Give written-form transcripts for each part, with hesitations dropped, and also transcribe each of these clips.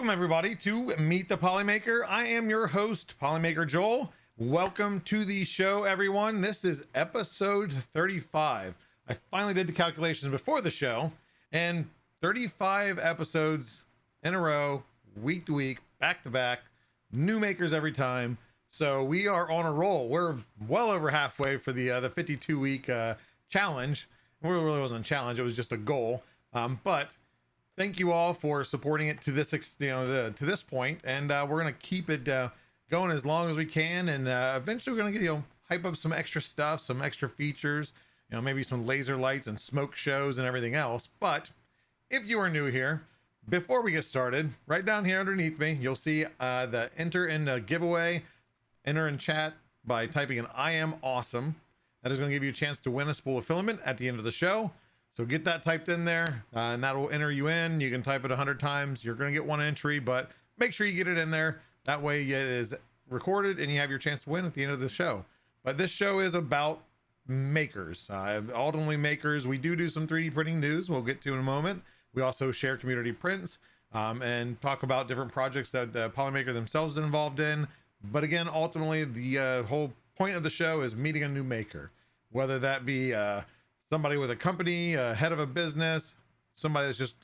Welcome everybody to Meet the Polymaker. I am your host, Polymaker Joel. Welcome to the show, everyone. This is episode 35. I finally did the calculations before the show, and 35 episodes in a row, week to week, back to back, new makers every time. So we are on a roll. We're well over halfway for the 52 week challenge. It really wasn't a challenge; it was just a goal. But thank you all for supporting it to this, to this point, and we're gonna keep it going as long as we can, and eventually we're gonna get hype up some extra stuff, some extra features, maybe some laser lights and smoke shows and everything else. But if you are new here, before we get started, right down here underneath me, you'll see the enter in the giveaway. Enter in chat by typing in "I am awesome." That is going to give you a chance to win a spool of filament at the end of the show. So get that typed in there, and that will enter you in. You can type it 100 times. You're going to get one entry, but make sure you get it in there. That way it is recorded and you have your chance to win at the end of the show. But this show is about makers, ultimately makers. We do some 3D printing news we'll get to in a moment. We also share community prints and talk about different projects that Polymaker themselves is involved in. But again, ultimately, the whole point of the show is meeting a new maker, whether that be somebody with a company, head of a business, somebody that's just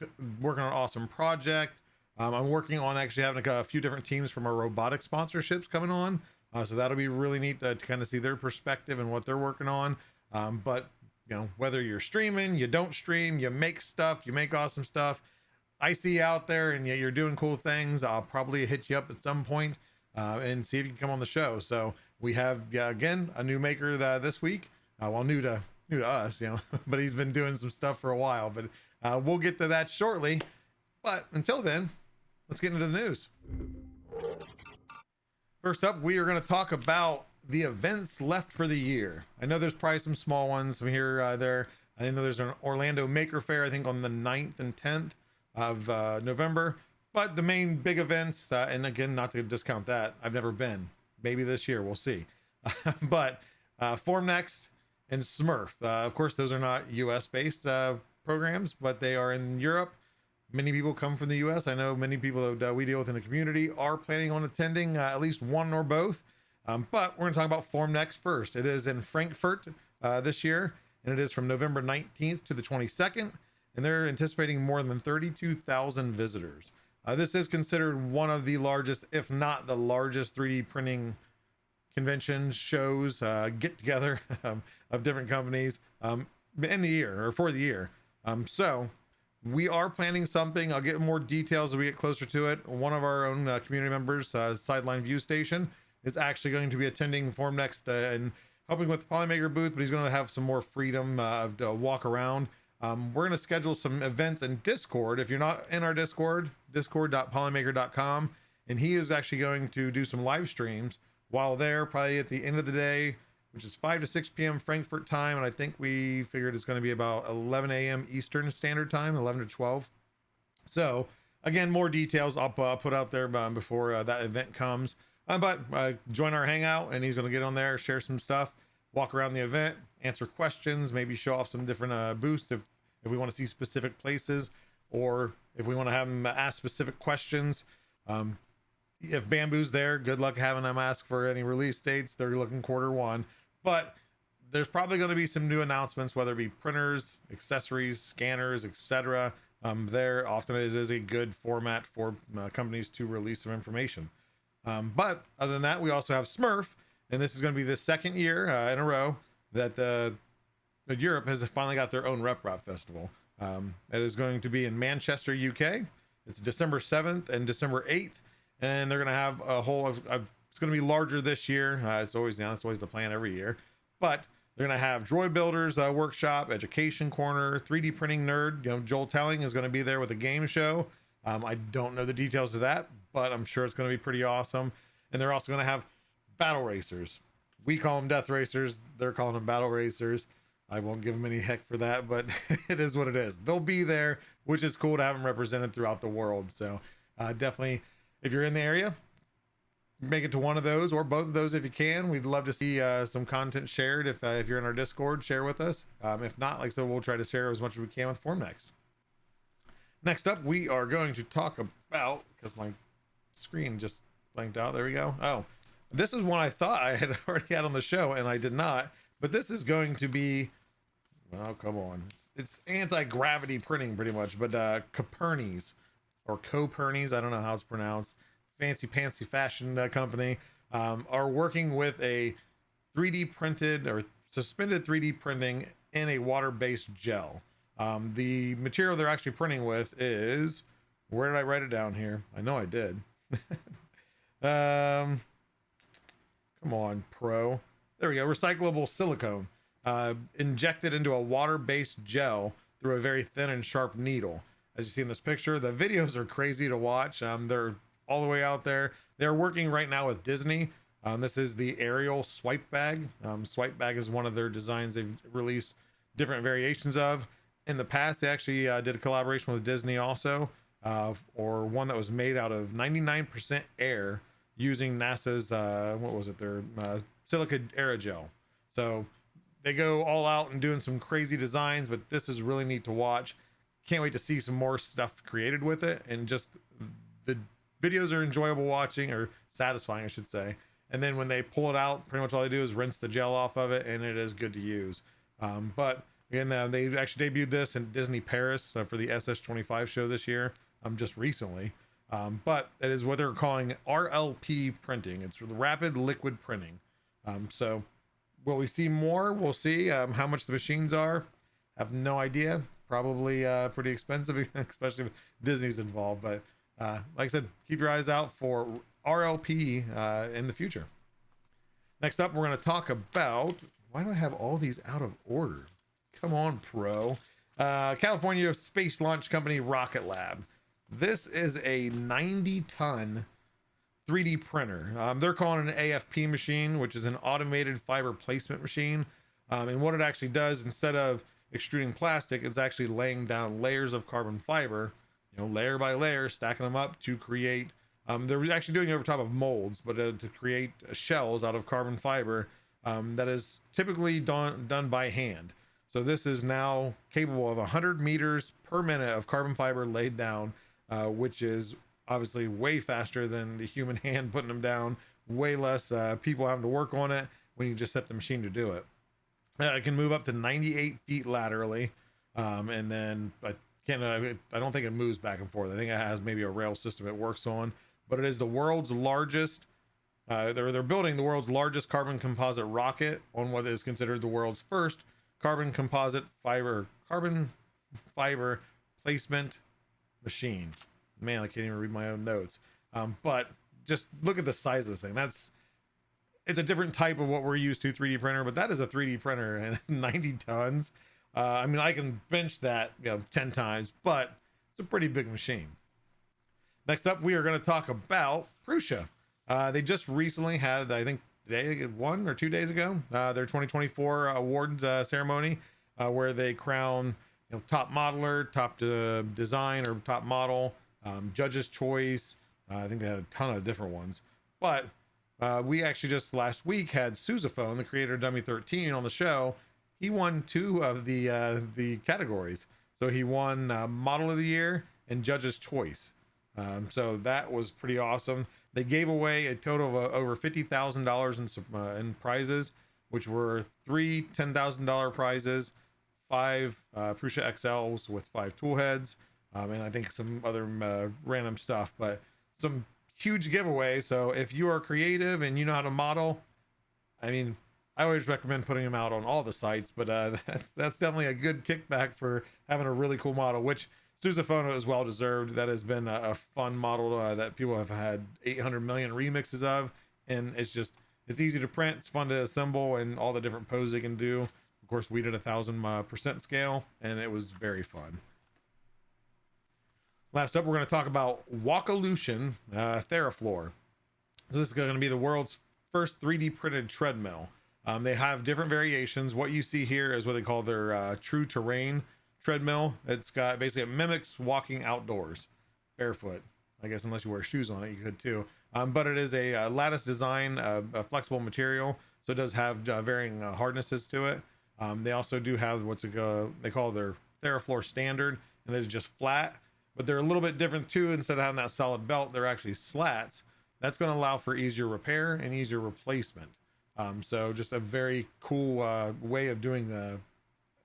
working on an awesome project. I'm working on actually having a few different teams from our robotic sponsorships coming on. So that'll be really neat to kind of see their perspective and what they're working on. But whether you're streaming, you don't stream, you make stuff, you make awesome stuff, I see you out there and you're doing cool things, I'll probably hit you up at some point and see if you can come on the show. So we have, again, a new maker this week. Well, new to us, but he's been doing some stuff for a while, but we'll get to that shortly. But until then, let's get into the news. First up, we are going to talk about the events left for the year. I know there's probably some small ones from here, there. I know there's an Orlando Maker Fair, I think on the 9th and 10th of November, but the main big events, and again, not to discount that, I've never been. Maybe this year, we'll see. But Formnext and Smurf. Of course, those are not US based programs, but they are in Europe. Many people come from the US. I know many people that we deal with in the community are planning on attending at least one or both. But we're going to talk about Formnext first. It is in Frankfurt this year, and it is from November 19th to the 22nd, and they're anticipating more than 32,000 visitors. This is considered one of the largest, if not the largest, 3D printing conventions, shows, get together of different companies in the year or for the year. So we are planning something. I'll get more details as we get closer to it. One of our own community members, Sideline View Station, is actually going to be attending Formnext and helping with the Polymaker booth, but he's going to have some more freedom to walk around. We're going to schedule some events in Discord. If you're not in our Discord, discord.polymaker.com, and he is actually going to do some live streams while there, probably at the end of the day, which is 5 to 6 p.m. Frankfurt time, and I think we figured it's going to be about 11 a.m. Eastern Standard Time, 11 to 12. So again, more details I'll put out there before that event comes. But join our hangout, and he's going to get on there, share some stuff, walk around the event, answer questions, maybe show off some different booths if we want to see specific places, or if we want to have him ask specific questions. If Bamboo's there, good luck having them ask for any release dates. They're looking Q1, but there's probably going to be some new announcements, whether it be printers, accessories, scanners, etc. There often it is a good format for companies to release some information. But other than that, we also have Smurf, and this is going to be the second year in a row that Europe has finally got their own Rep Festival. It is going to be in Manchester, UK. It's December 7th and December 8th. And they're going to have a whole it's going to be larger this year. It's always the plan every year, but they're going to have Droid Builders workshop, education corner, 3D printing nerd. Joel Telling is going to be there with a game show. I don't know the details of that, but I'm sure it's going to be pretty awesome. And they're also going to have battle racers. We call them death racers. They're calling them battle racers. I won't give them any heck for that, but it is what it is. They'll be there, which is cool to have them represented throughout the world. So definitely, if you're in the area, make it to one of those or both of those if you can. We'd love to see some content shared. If you're in our Discord, share with us. If not, like I said, we'll try to share as much as we can with Formnext. Next up, we are going to talk about, because my screen just blanked out. There we go. Oh, this is one I thought I had already had on the show, and I did not. But this is going to be, oh, come on. It's anti-gravity printing, pretty much. But Coperni's, or Coperni's, I don't know how it's pronounced. Fancy pantsy fashion company are working with a 3D printed or suspended 3D printing in a water-based gel. The material they're actually printing with is, where did I write it down here? I know I did. Come on, Pro. There we go. Recyclable silicone injected into a water-based gel through a very thin and sharp needle. As you see in this picture, the videos are crazy to watch. They're all the way out there. They're working right now with Disney. This is the Ariel swipe bag. Swipe bag is one of their designs they've released different variations of. In the past, they actually did a collaboration with Disney also, or one that was made out of 99% air using NASA's, what was it, their silica aerogel. So they go all out and doing some crazy designs, but this is really neat to watch. Can't wait to see some more stuff created with it, and just the videos are enjoyable watching, or satisfying, I should say. And then when they pull it out, pretty much all they do is rinse the gel off of it, and it is good to use. But again, they actually debuted this in Disney Paris for the SS25 show this year, just recently. But it is what they're calling RLP printing. It's rapid liquid printing. So will we see more? We'll see. How much the machines are, have no idea. Probably pretty expensive, especially if Disney's involved. But like I said, keep your eyes out for RLP in the future. Next up, we're going to talk about, why do I have all these out of order? Come on, Pro. California space launch company Rocket Lab. This is a 90-ton 3D printer. They're calling it an AFP machine, which is an automated fiber placement machine. And what it actually does, instead of extruding plastic, it's actually laying down layers of carbon fiber, layer by layer, stacking them up to create, they're actually doing it over top of molds, but to create shells out of carbon fiber that is typically done by hand. So this is now capable of 100 meters per minute of carbon fiber laid down, which is obviously way faster than the human hand putting them down, way less people having to work on it when you just set the machine to do it. It can move up to 98 feet laterally, and then I don't think it moves back and forth. I think it has maybe a rail system it works on, but it is the world's largest. They're building the world's largest carbon composite rocket on what is considered the world's first carbon fiber placement machine. Man, I can't even read my own notes. But just look at the size of this thing. It's a different type of what we're used to, 3D printer, but that is a 3D printer, and 90 tons. I mean, I can bench that 10 times, but it's a pretty big machine. Next up, we are going to talk about Prusa. They just recently had, I think, 1 or 2 days ago, their 2024 awards ceremony, where they crown top modeler, top design, or top model, judge's choice. I think they had a ton of different ones, but we actually just last week had Sousaphone, the creator of Dummy 13, on the show. He won 2 of the categories. So he won Model of the Year and Judge's Choice. So that was pretty awesome. They gave away a total of over $50,000 in prizes, which were 3 $10,000 prizes, 5 Prusa XLs with 5 tool heads, and I think some other random stuff, but some huge giveaway. So if you are creative and you know how to model, I mean, I always recommend putting them out on all the sites, but that's definitely a good kickback for having a really cool model, which Sousaphone is well deserved. That has been a fun model that people have had 800 million remixes of, and it's easy to print, it's fun to assemble, and all the different poses they can do. Of course, we did 1,000% scale, and it was very fun. Last up, we're going to talk about Walkolution TheraFloor. So this is going to be the world's first 3D printed treadmill. They have different variations. What you see here is what they call their true terrain treadmill. It's got basically, it mimics walking outdoors barefoot, I guess, unless you wear shoes on it, you could too. But it is a lattice design, a flexible material, so it does have varying hardnesses to it. They also do have they call their TheraFloor standard, and it is just flat. but they're a little bit different too. Instead of having that solid belt, they're actually slats. That's going to allow for easier repair and easier replacement. So just a very cool way of doing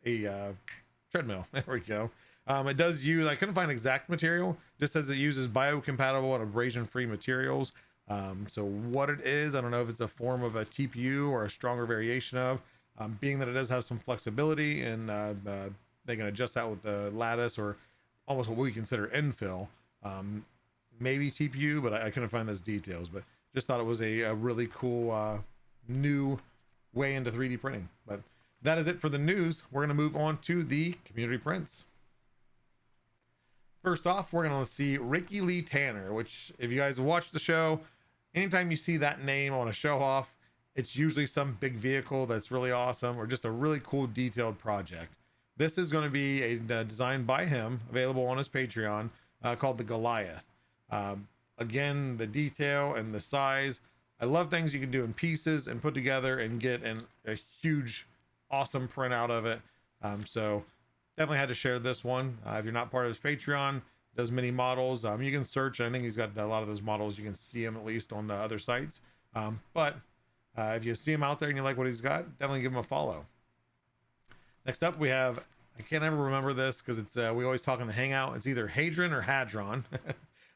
a treadmill. There we go. It does use, I couldn't find exact material, just says it uses biocompatible and abrasion free materials. So what it is, I don't know if it's a form of a TPU or a stronger variation of, being that it does have some flexibility, and they can adjust that with the lattice or almost what we consider infill. Maybe TPU, but I couldn't find those details, but just thought it was a really cool new way into 3D printing. But that is it for the news. We're going to move on to the community prints. First off, we're going to see Ricky Lee Tanner, which if you guys watch the show, anytime you see that name on a show off, it's usually some big vehicle that's really awesome or just a really cool detailed project. This is going to be a design by him, available on his Patreon, called the Goliath. Again, the detail and the size. I love things you can do in pieces and put together and get a huge, awesome print out of it. So definitely had to share this one. If you're not part of his Patreon, does mini models. You can search, and I think he's got a lot of those models. You can see him at least on the other sites. But if you see him out there and you like what he's got, definitely give him a follow. Next up, we have, I can't ever remember this because it's we always talk in the Hangout. It's either Hadron or Hadron.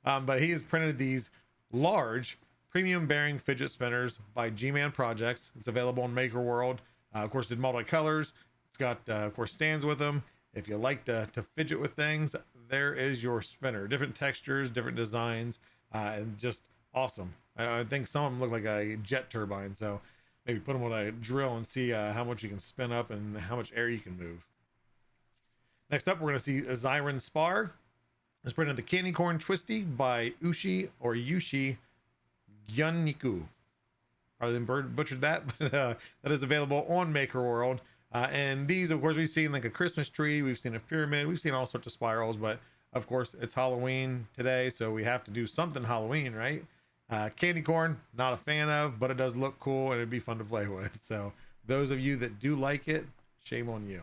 But he has printed these large premium bearing fidget spinners by G-Man Projects. It's available on Maker World. Of course, did multicolors. It's got, of course, stands with them. If you like to fidget with things, there is your spinner. Different textures, different designs, and just awesome. I think some of them look like a jet turbine, so maybe put them on a drill and see how much you can spin up and how much air you can move. Next up, we're going to see a Zyron Spar. It's printed the Candy Corn Twisty by Yushi Gyunniku. Probably butchered that, but that is available on Maker World. And these, of course, we've seen like a Christmas tree, we've seen a pyramid, we've seen all sorts of spirals, but of course it's Halloween today, so we have to do something Halloween, right? Candy corn, not a fan of, but it does look cool and it'd be fun to play with. So those of you that do like it, shame on you.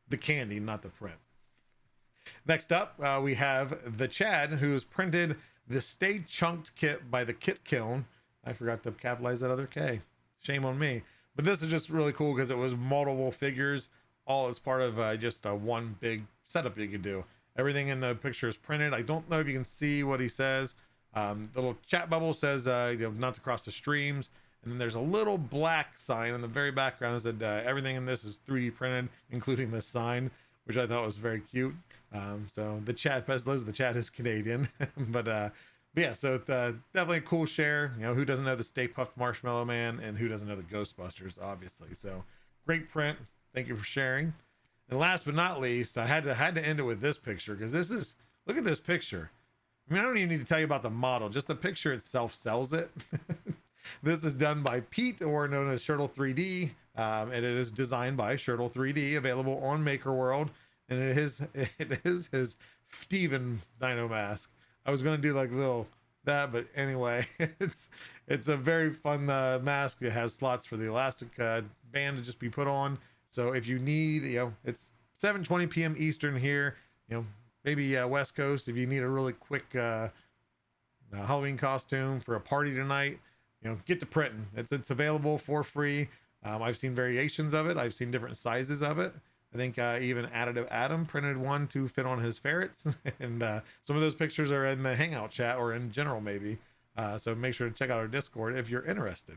The candy, not the print. Next up, we have the Chad, who's printed the Stay Chunked kit by the Kit Kiln. I forgot to capitalize that other K. Shame on me. But this is just really cool because it was multiple figures, all as part of just one big setup you could do. Everything in the picture is printed. I don't know if you can see what he says. The little chat bubble says, not to cross the streams. And then there's a little black sign in the very background that said everything in this is 3D printed, including this sign, which I thought was very cute. So the chat, Liz, the chat is Canadian, but yeah, so it's definitely a cool share. You know, who doesn't know the Stay Puft Marshmallow Man, and who doesn't know the Ghostbusters, obviously. So great print. Thank you for sharing. And last but not least, I had to end it with this picture, because this is, look at this picture. I mean, I don't even need to tell you about the model. Just the picture itself sells it. This is done by Pete, or known as Shirtle 3D. And it is designed by Shirtle 3D, available on Maker World. And it is his Steven Dino mask. I was going to do like little that, but anyway, it's a very fun mask. It has slots for the elastic band to just be put on. So if you need, it's 7:20 p.m. Eastern here, maybe West Coast. If you need a really quick Halloween costume for a party tonight, get to printing. It's available for free. I've seen variations of it. I've seen different sizes of it. I think even Additive Adam printed one to fit on his ferrets. And some of those pictures are in the Hangout chat, or in general maybe. So make sure to check out our Discord if you're interested.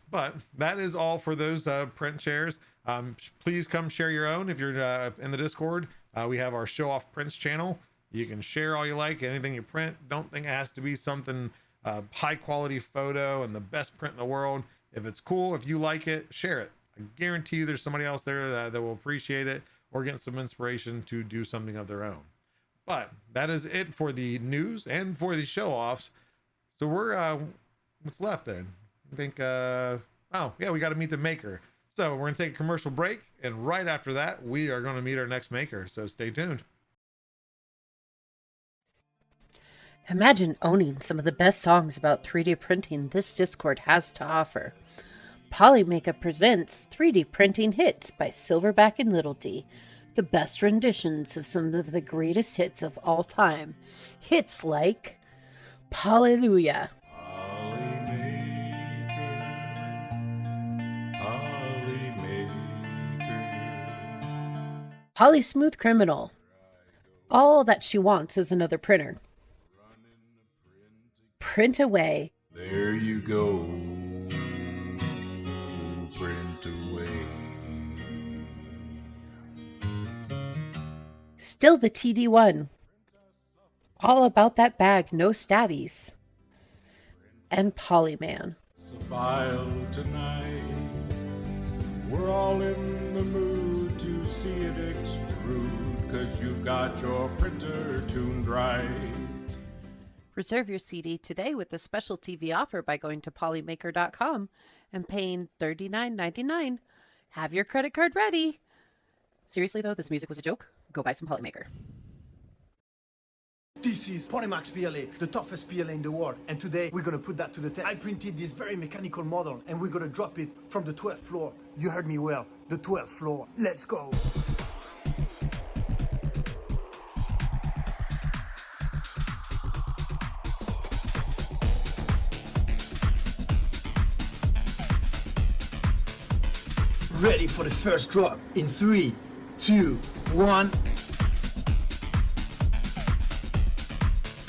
But that is all for those print shares. Please come share your own if you're in the Discord. We have our Show Off Prints channel. You can share all you like, anything you print. Don't think it has to be something high quality photo and the best print in the world. If it's cool, if you like it, share it. I guarantee you there's somebody else there that will appreciate it, or get some inspiration to do something of their own. But that is it for the news and for the show offs. So we're what's left then? I think oh yeah, we got to meet the maker. So we're gonna take a commercial break, and right after that we are going to meet our next maker. So stay tuned. Imagine owning some of the best songs about 3D printing this Discord has to offer. Polymaker presents 3D Printing Hits by Silverback and Little D. The best renditions of some of the greatest hits of all time. Hits like Hallelujah, Polly Smooth Criminal, All That She Wants Is Another Printer, Print Away, There you go, print away. Still the TD1, All About That Bag, No Stabbies, and Polyman. It's a file tonight. We're all in the mood to see it extrude, 'cause you've got your printer tuned right. Reserve your CD today with a special TV offer by going to polymaker.com and paying $39.99. Have your credit card ready. Seriously though, this music was a joke. Go buy some Polymaker. This is Polymax PLA, the toughest PLA in the world, and today we're gonna put that to the test. I printed this very mechanical model and we're gonna drop it from the 12th floor. You heard me well, the 12th floor. Let's go. Ready for the first drop in 3, 2, 1.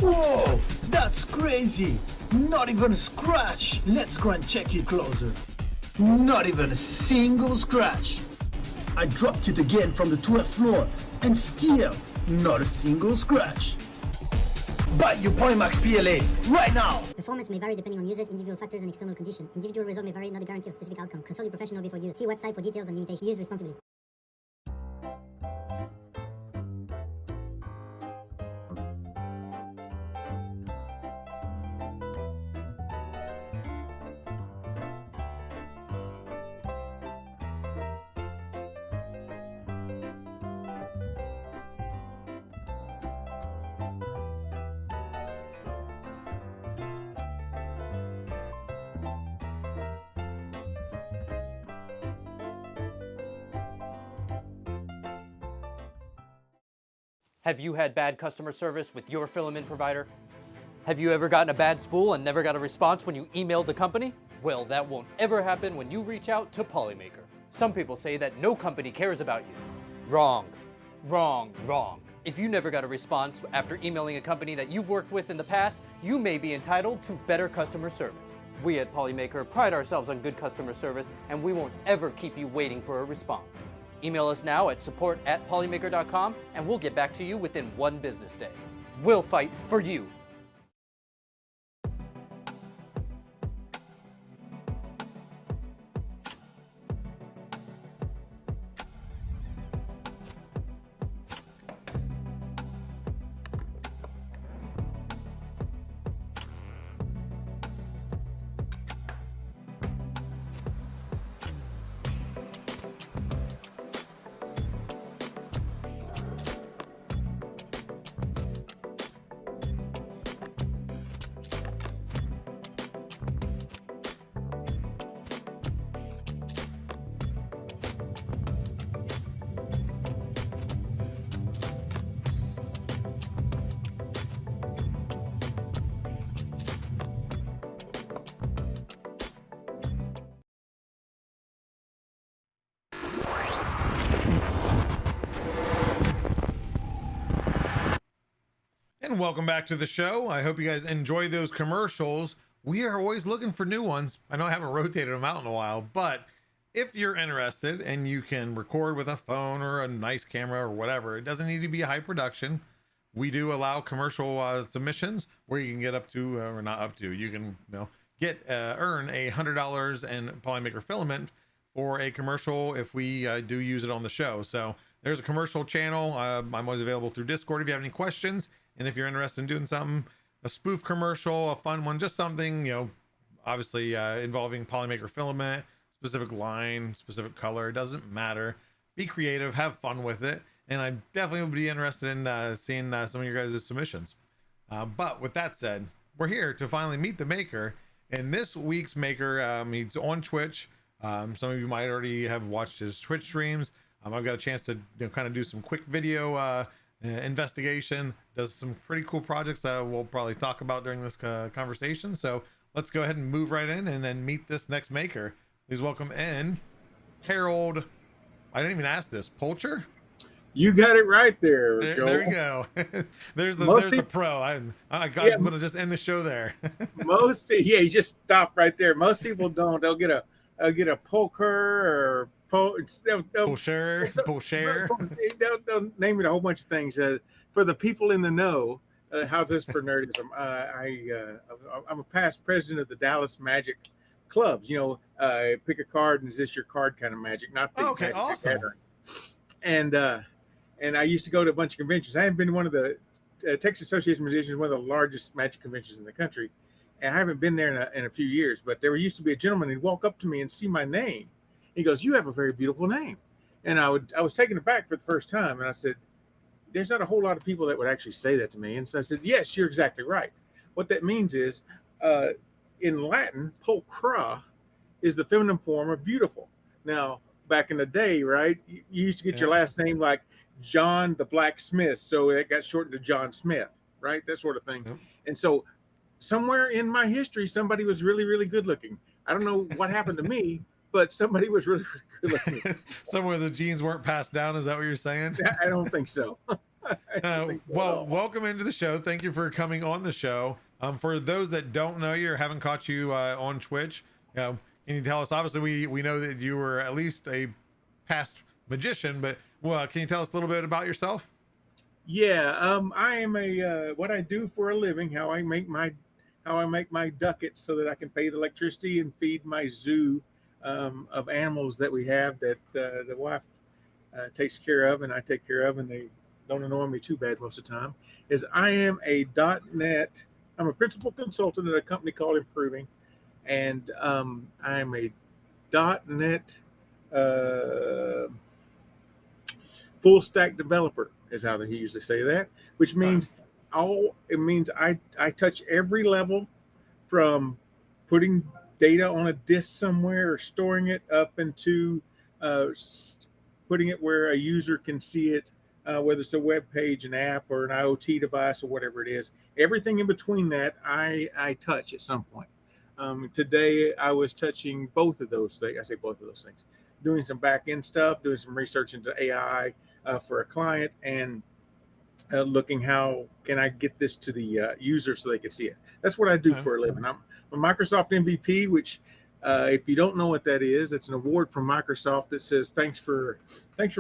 Whoa, that's crazy! Not even a scratch! Let's go and check it closer. Not even a single scratch. I dropped it again from the 12th floor and still not a single scratch. Buy your Polymax PLA right now! Performance may vary depending on usage, individual factors, and external conditions. Individual result may vary, not a guarantee of specific outcome. Consult your professional before use. See website for details and limitations. Use responsibly. Have you had bad customer service with your filament provider? Have you ever gotten a bad spool and never got a response when you emailed the company? Well, that won't ever happen when you reach out to Polymaker. Some people say that no company cares about you. Wrong. Wrong. Wrong. If you never got a response after emailing a company that you've worked with in the past, you may be entitled to better customer service. We at Polymaker pride ourselves on good customer service, and we won't ever keep you waiting for a response. Email us now at support@polymaker.com and we'll get back to you within 1 business day. We'll fight for you. And welcome back to the show. I hope you guys enjoy those commercials. We are always looking for new ones. I know I haven't rotated them out in a while, but if you're interested and you can record with a phone or a nice camera or whatever, it doesn't need to be a high production. We do allow commercial submissions where you can get up to, or not up to, you can earn $100 in Polymaker filament for a commercial if we do use it on the show. So there's a commercial channel. I'm always available through Discord if you have any questions. And if you're interested in doing something, a spoof commercial, a fun one, just something, obviously involving Polymaker filament, specific line, specific color, doesn't matter. Be creative, have fun with it. And I definitely would be interested in seeing some of your guys' submissions. But with that said, we're here to finally meet the maker. And this week's maker, he's on Twitch. Some of you might already have watched his Twitch streams. I've got a chance to kind of do some quick video investigation. Does some pretty cool projects that we'll probably talk about during this conversation. So let's go ahead and move right in and then meet this next maker. Please welcome in Harold. I didn't even ask this. Pulcher? You got it right there, Joel. There you go. there's the Most the people- pro. I'm gonna just end the show there. You just stop right there. Most people don't. They'll get a poker or Pulcher. They'll name it a whole bunch of things. For the people in the know, how's this for nerdism? I'm a past president of the Dallas Magic clubs. Pick a card and is this your card kind of magic, not the Okay, Magic awesome. Gathering. And I used to go to a bunch of conventions. I haven't been to one of the Texas Association of Musicians, one of the largest magic conventions in the country, and I haven't been there in a few years. But there used to be a gentleman who'd walk up to me and see my name. He goes, "You have a very beautiful name," and I was taken aback for the first time, and I said, "There's not a whole lot of people that would actually say that to me." And so I said, "Yes, you're exactly right. What that means is, in Latin, pulchra is the feminine form of beautiful. Now, back in the day, right, you used to get your last name like John the Blacksmith, so it got shortened to John Smith, right? That sort of thing. Yep. And so somewhere in my history, somebody was really, really good looking. I don't know what happened to me, but somebody was really, really good looking. Somewhere the genes weren't passed down. Is that what you're saying? I don't think so. Well, welcome into the show. Thank you for coming on the show. For those that don't know you or haven't caught you on Twitch, can you tell us? Obviously, we know that you were at least a past magician, but can you tell us a little bit about yourself? Yeah, I am what I do for a living, how I make my ducats so that I can pay the electricity and feed my zoo of animals that we have that the wife takes care of and I take care of, and they don't annoy me too bad most of the time. Is I am a .NET. I'm a principal consultant at a company called Improving, and I'm a .NET full stack developer is how they usually say that, which means I touch every level from putting data on a disk somewhere or storing it up into putting it where a user can see it, whether it's a web page, an app, or an IoT device, or whatever it is. Everything in between that, I touch at some point. Today, I was touching both of those things. I say both of those things. Doing some back-end stuff, doing some research into AI for a client, and looking how can I get this to the user so they can see it. That's what I do for a living. I'm a Microsoft MVP, which if you don't know what that is, it's an award from Microsoft that says thanks for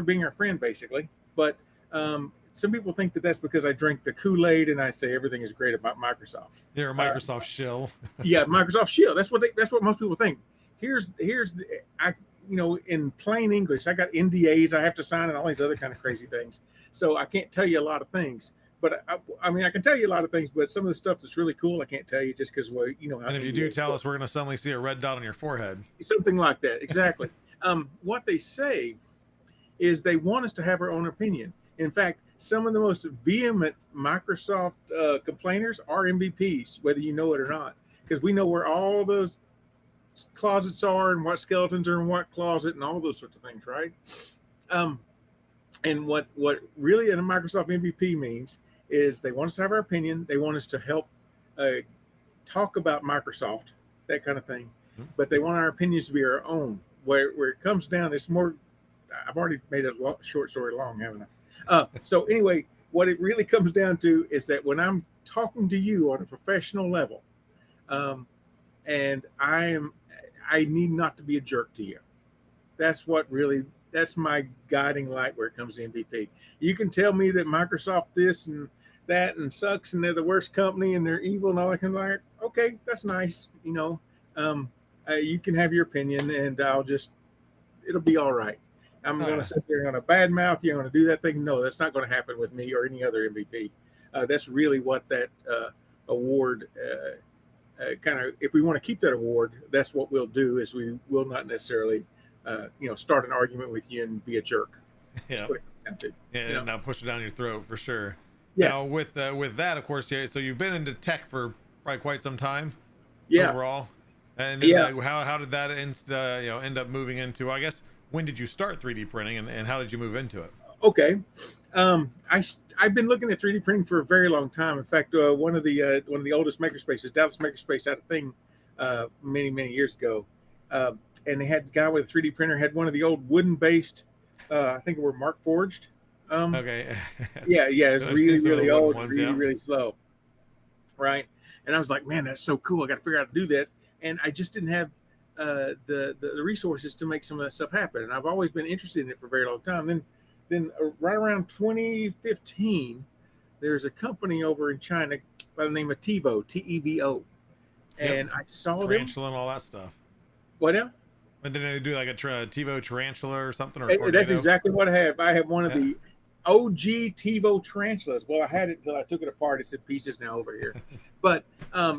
being our friend, basically. But some people think that that's because I drink the Kool-Aid and I say everything is great about Microsoft. You're a Microsoft shill. Yeah, Microsoft shill. That's what most people think. In plain English, I got NDAs I have to sign and all these other kind of crazy things. So I can't tell you a lot of things. But I can tell you a lot of things, but some of the stuff that's really cool, I can't tell you just because, well, you know. And if you do tell us, we're going to suddenly see a red dot on your forehead. Something like that, exactly. What they say is they want us to have our own opinion. In fact, some of the most vehement Microsoft complainers are MVPs, whether you know it or not, because we know where all those closets are and what skeletons are in what closet and all those sorts of things, right? And what really a Microsoft MVP means is they want us to have our opinion. They want us to help talk about Microsoft, that kind of thing. But they want our opinions to be our own. Where it comes down, it's more. I've already made a short story long, haven't I? So anyway, what it really comes down to is that when I'm talking to you on a professional level, and I need not to be a jerk to you. That's my guiding light where it comes to MVP. You can tell me that Microsoft this and that and sucks and they're the worst company and they're evil and all that kind of like, okay, that's nice. You can have your opinion and it'll be all right. I'm going to sit there on a bad mouth. You're going to do that thing. No, that's not going to happen with me or any other MVP. That's really what that award kind of, if we want to keep that award, that's what we'll do is we will not necessarily, start an argument with you and be a jerk. Yeah. And not push it down your throat for sure. Yeah. Now with that, of course, yeah. So you've been into tech for probably quite some time. Yeah. Overall. And how did that end up moving into? I guess when did you start 3D printing, and how did you move into it? Okay. I've been looking at 3D printing for a very long time. In fact, one of the oldest makerspaces, Dallas Makerspace, had a thing many years ago, and they had a guy with a 3D printer had one of the old wooden based, I think it were Mark Forged. Okay. Yeah, it's I've really seen some of the really wooden old, ones, really yeah. really slow, right? And I was like, man, that's so cool. I got to figure out how to do that, and I just didn't have the resources to make some of that stuff happen. And I've always been interested in it for a very long time. Then right around 2015, there's a company over in China by the name of TiVo, TEVO, and I saw them. Tarantula and all that stuff. What now? And did they do like a TiVo tarantula or something, or That's tornado? exactly what I have. I have one of Yeah. the OG TiVo tarantulas. Well, I had it until I took it apart. It's in pieces now over here. But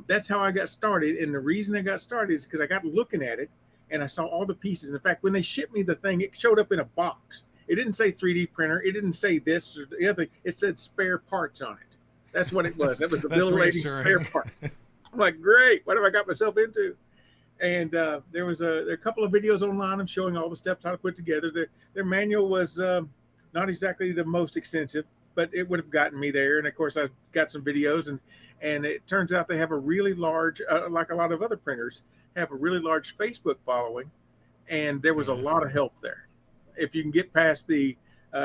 that's how I got started. And the reason I got started is because I got looking at it and I saw all the pieces. In fact, when they shipped me the thing, it showed up in a box. It didn't say 3D printer. It didn't say this or the other. It said spare parts on it. That's what it was. That was the bill of lading spare parts. I'm like, great. What have I got myself into? And there are a couple of videos online of showing all the steps how to put together. Their manual was not exactly the most extensive, but it would have gotten me there. And of course, I got some videos, and it turns out they have a really large, like a lot of other printers, have a really large Facebook following, and there was a lot of help there. If you can get past the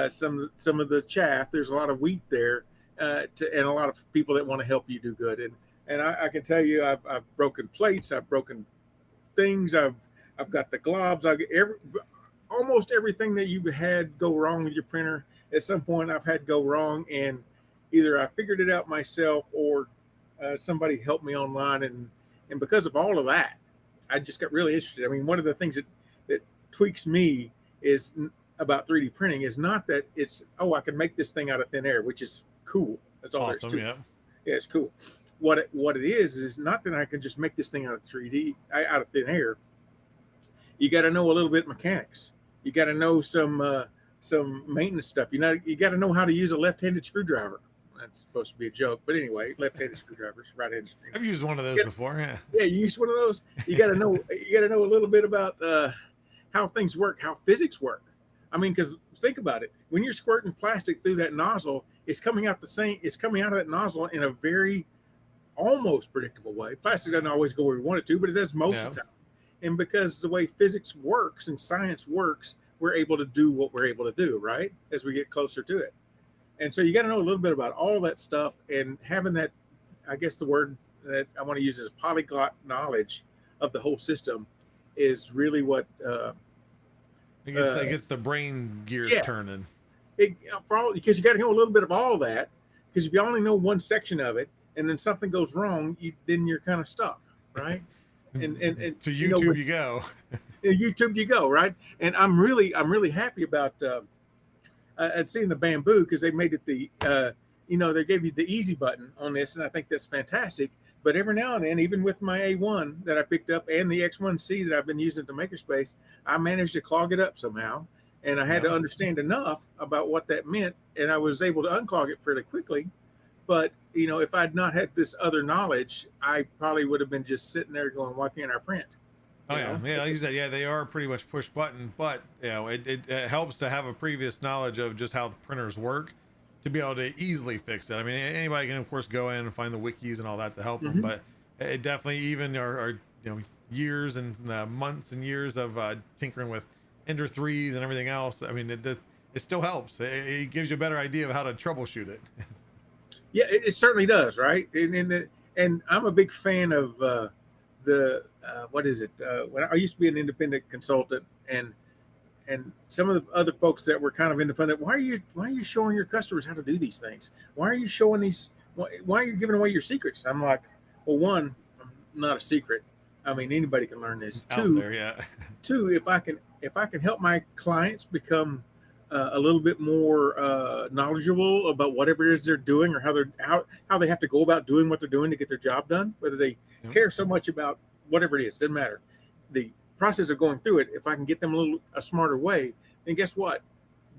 some of the chaff, there's a lot of wheat there, and a lot of people that want to help you do good. And I can tell you, I've broken plates, I've broken things, I've got the globs, almost everything that you've had go wrong with your printer at some point I've had go wrong, and either I figured it out myself or somebody helped me online, and because of all of that, I just got really interested. I mean, one of the things that tweaks me is about 3D printing is not that it's, oh, I can make this thing out of thin air, which is cool. That's all Awesome, there's to it. yeah. Yeah, it's cool. What it is not that I can just make this thing out of 3D, out of thin air. You got to know a little bit of mechanics. You got to know some maintenance stuff. You got to know how to use a left-handed screwdriver. That's supposed to be a joke, but anyway, left-handed screwdrivers, right-handed. I've used one of those before. Yeah. Yeah, you used one of those. You got to know. You got to know a little bit about how things work, how physics work. I mean, because think about it. When you're squirting plastic through that nozzle, it's coming out the same. It's coming out of that nozzle in a very almost predictable way. Plastic doesn't always go where we want it to, but it does most of the time. And because the way physics works and science works, we're able to do what we're able to do, right? As we get closer to it. And so you got to know a little bit about all that stuff, and having that, I guess the word that I want to use is polyglot knowledge of the whole system is really what it gets the brain gears turning. Because you got to know a little bit of all that, because if you only know one section of it and then something goes wrong, then you're kind of stuck, right? and to YouTube you go. YouTube you go, right? And I'm really happy about seeing the bamboo, because they made it they gave you the easy button on this, and I think that's fantastic. But every now and then, even with my A1 that I picked up and the X1C that I've been using at the Makerspace, I managed to clog it up somehow, and I had to understand enough about what that meant, and I was able to unclog it fairly quickly. But if I'd not had this other knowledge, I probably would have been just sitting there going, "Why can't I print?" Yeah, like you said, they are pretty much push button, but it helps to have a previous knowledge of just how the printers work to be able to easily fix it. I mean, anybody can of course go in and find the wikis and all that to help them, but it definitely even are years and months and years of tinkering with Ender 3s and everything else. I mean, it still helps. It gives you a better idea of how to troubleshoot it. Yeah, it certainly does, right? And I'm a big fan of what is it? When I used to be an independent consultant, and some of the other folks that were kind of independent, why are you showing your customers how to do these things? Why are you showing these? Why are you giving away your secrets? I'm like, well, one, I'm not a secret. I mean, anybody can learn this. Two, if I can help my clients become a little bit more knowledgeable about whatever it is they're doing, or how they have to go about doing what they're doing to get their job done, whether they care so much about whatever it is, doesn't matter. The process of going through it, if I can get them a smarter way, then guess what?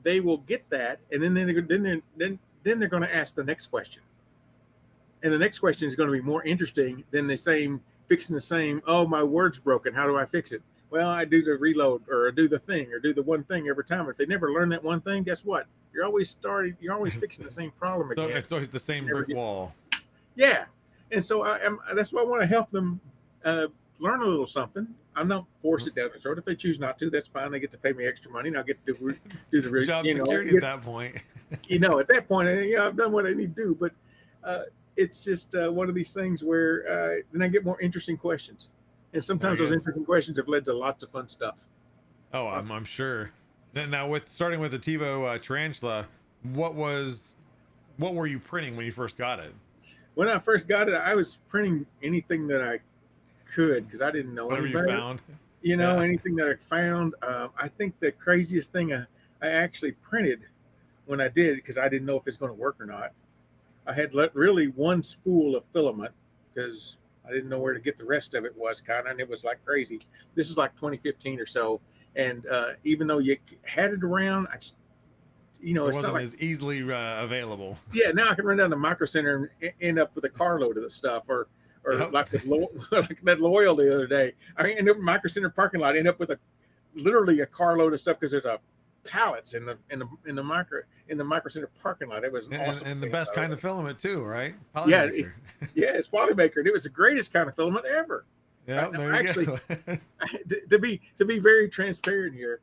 They will get that, and then they're going to ask the next question, and the next question is going to be more interesting than fixing the same. Oh, my word's broken. How do I fix it? well, I do the reload or I do the thing or do the one thing every time. If they never learn that one thing, guess what? You're always fixing the same problem So again. it's always the same Never brick get- wall. Yeah, and so that's why I want to help them learn a little something. I'm not force it down their throat. If they choose not to, that's fine. They get to pay me extra money, and I'll get to do the Job you know, security at that point. you know, at that point, I've done what I need to do. But it's just one of these things where then I get more interesting questions, and sometimes There you those go. interesting questions have led to lots of fun stuff. Oh, I'm sure. Now, with starting with the TiVo Tarantula, what were you printing when you first got it? When I first got it, I was printing anything that I could because I didn't know Whatever any you better. found. You know, Yeah. anything that I found. I think the craziest thing I actually printed when I did, because I didn't know if it's going to work or not, I had really one spool of filament because I didn't know where to get the rest of it was kind of, and it was like crazy. This was like 2015 or so. And even though you had it around, It it's wasn't not like, as easily available. yeah, now I can run down to Micro Center and end up with a carload of the stuff, or Yep. like with like that Loyal the other day. I mean, end up in Micro Center parking lot, end up with literally a carload of stuff because there's pallets in the Micro Center parking lot. It was an awesome And the thing, best by the kind way. of filament too, right? Yeah, Polymaker. Yeah, it's Polymaker, and it was the greatest kind of filament ever. Yeah, Now, there you actually, go. to be very transparent here,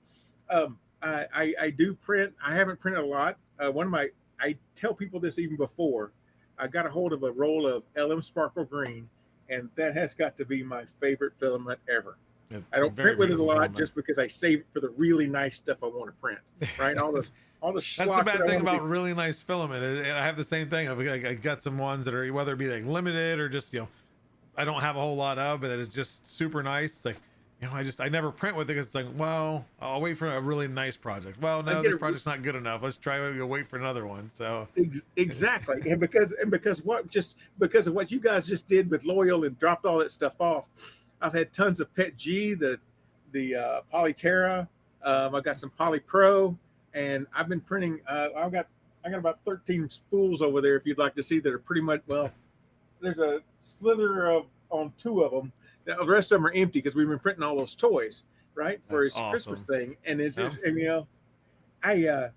I do print. I haven't printed a lot. I tell people this even before. I got a hold of a roll of LM Sparkle Green, and that has got to be my favorite filament ever. Yeah, I don't very print with it a beautiful lot filament. just because I save it for the really nice stuff I want to print. Right, all the That's the schlock that bad I thing wanna about do. really nice filament. I have the same thing. I got some ones that are whether it be like limited or just I don't have a whole lot of, but it's just super nice. It's like I never print with it because it's like, well, I'll wait for a really nice project. Well, no, this project's not good enough. Let's try to wait for another one. So Exactly, and because of what you guys just did with Loyal and dropped all that stuff off, I've had tons of Pet G, the Polyterra. I got some Poly Pro, and I've been printing. I got about 13 spools over there. If you'd like to see, that are pretty much there's a slither on 2 of them. The rest of them are empty because we've been printing all those toys, right, for That's his Christmas awesome. thing. And Yeah. I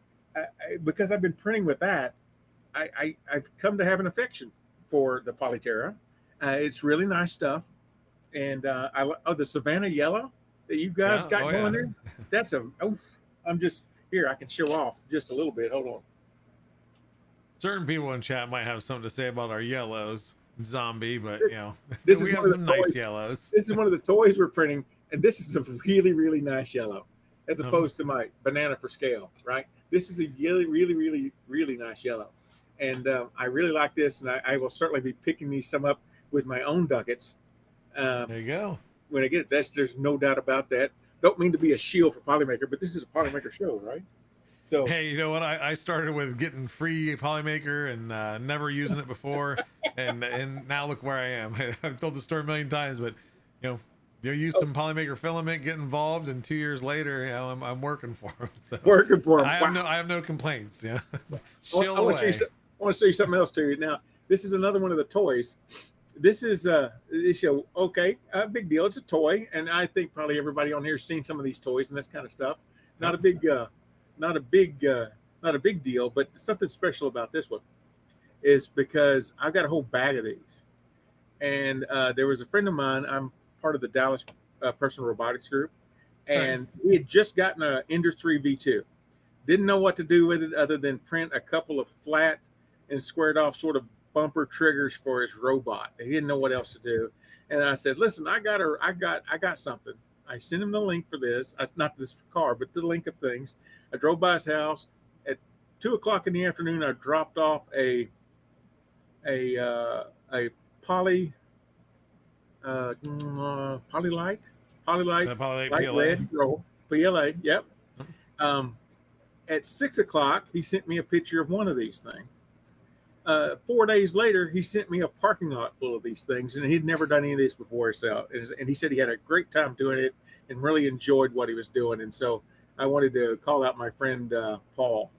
because I've been printing with that, I've come to have an affection for the Polyterra. It's really nice stuff, and the Savannah Yellow that you guys got going there. That's I'm just here. I can show off just a little bit. Hold on. Certain people in chat might have something to say about our yellows, zombie, but This we is have one of some the nice toys. yellows. This is one of the toys we're printing, and this is a really, really nice yellow, as opposed to my banana for scale. Right, this is a really, really, really, really nice yellow, and I really like this, and I will certainly be picking these some up with my own ducats. There you go. When I get it, there's no doubt about that. Don't mean to be a shield for Polymaker, but this is a Polymaker show, right? So Hey, you know what? I started with getting free Polymaker and never using it before, and now look where I am. I've told the story a million times, but you use some Polymaker filament, get involved, and 2 years later, I'm working for them. So working for them. I have no complaints. Yeah, I chill want to away. show you something else to you. Now, this is another one of the toys. This is a big deal. It's a toy, and I think probably everybody on here has seen some of these toys and this kind of stuff. Not a big deal, but something special about this one is because I've got a whole bag of these. And there was a friend of mine. I'm part of the Dallas Personal Robotics Group, and we had just gotten an Ender 3 V2. Didn't know what to do with it other than print a couple of flat and squared off sort of bumper triggers for his robot. He didn't know what else to do. And I said, listen, I got something. I sent him the link for this. Not this car, but the link of things. I drove by his house at 2:00 in the afternoon. I dropped off a Polylite Polylight light PLA. red roll PLA. Yep. At 6:00, he sent me a picture of one of these things. 4 days later, he sent me a parking lot full of these things, and he'd never done any of this before. So, and he said he had a great time doing it and really enjoyed what he was doing. And so, I wanted to call out my friend Paul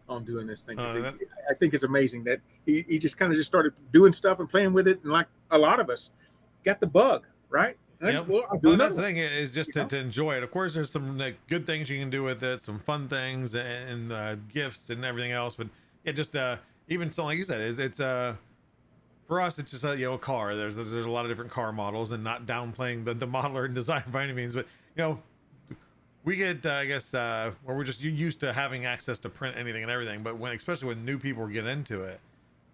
on doing this thing. I think it's amazing that he just kind of just started doing stuff and playing with it, and like a lot of us, got the bug, right? Yep. Well, I'll do Well, another that's the one. thing is just You to, know? to enjoy it. Of course, there's some like, good things you can do with it, some fun things and gifts and everything else. But yeah, just even something like you said is it's for us it's just a a car. There's a lot of different car models, and not downplaying the modeler and design by any means, but we get I guess where we're just used to having access to print anything and everything. But when especially when new people get into it,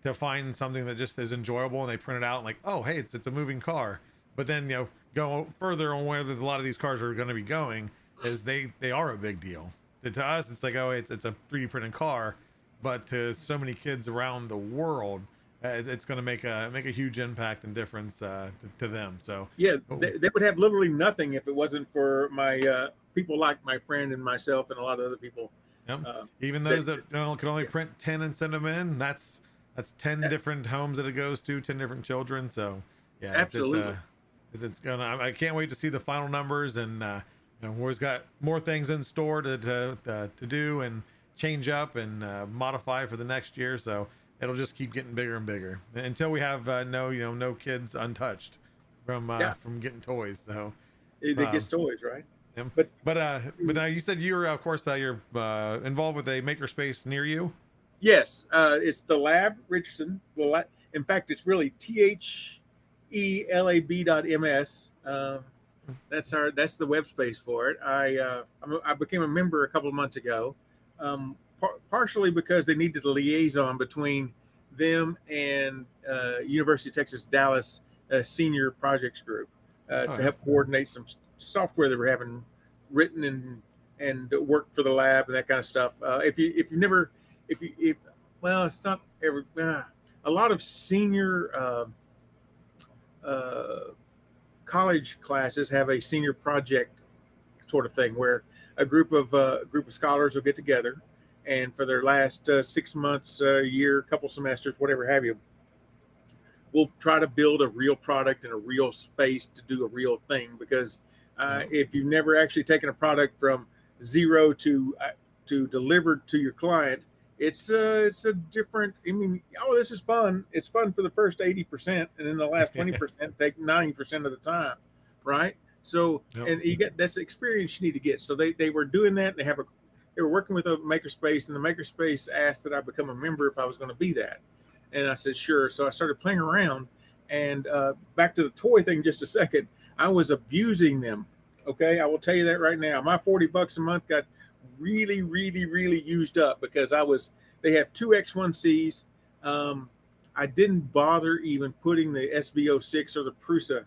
to find something that just is enjoyable and they print it out and like, oh hey, it's a moving car. But then go further on where a lot of these cars are going to be going is they are a big deal. To us it's like, oh it's a 3D printed car, but to so many kids around the world, it's going to make a huge impact and difference to them. So Yeah, oh, they would have literally nothing if it wasn't for my people like my friend and myself and a lot of other people. yep. Uh, Even that, those that can only print 10 and send them in, that's 10 that- different homes that it goes to, 10 different children. So yeah, absolutely. it's gonna I can't wait to see the final numbers. And we always got more things in store to do and change up and modify for the next year. So it'll just keep getting bigger and bigger until we have no kids untouched from getting toys. So It gets toys, right? yeah. But But you said you're of course you're involved with a makerspace near you. yes, it's the Lab Richardson. In fact, it's really THELAB.ms. That's the web space for it. I became a member a couple of months ago, partially because they needed a liaison between them and University of Texas Dallas Senior Projects Group to help coordinate some software that we're having written and worked for the lab and that kind of stuff. Well, it's not every a lot of senior college classes have a senior project sort of thing where a group of scholars will get together, and for their last 6 months, year, couple semesters, whatever have you, we'll try to build a real product in a real space to do a real thing. Because if you've never actually taken a product from zero to delivered to your client, it's a different. I mean, oh, this is fun. It's fun for the first 80%, and then the last 20% take 90% of the time, right? So, and you get that's the experience you need to get. So they were doing that. And they were working with a makerspace, and the makerspace asked that I become a member if I was going to be that, and I said sure. So I started playing around, and back to the toy thing just a second. I was abusing them. Okay, I will tell you that right now. My $40 a month got really, really, really used up because they have two X1Cs. I didn't bother even putting the SB06 or the Prusa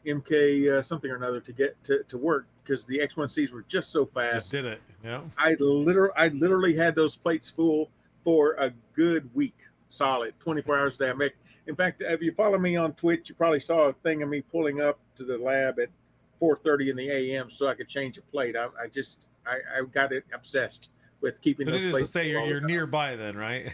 MK something or another to get to work because the X1Cs were just so fast. Just did it. Yeah. I literally had those plates full for a good week, solid 24 hours a day. In fact, if you follow me on Twitch, you probably saw a thing of me pulling up to the lab at 4:30 in the a.m. so I could change a plate. I got it obsessed with keeping But those it is plates. to say you're nearby then, right?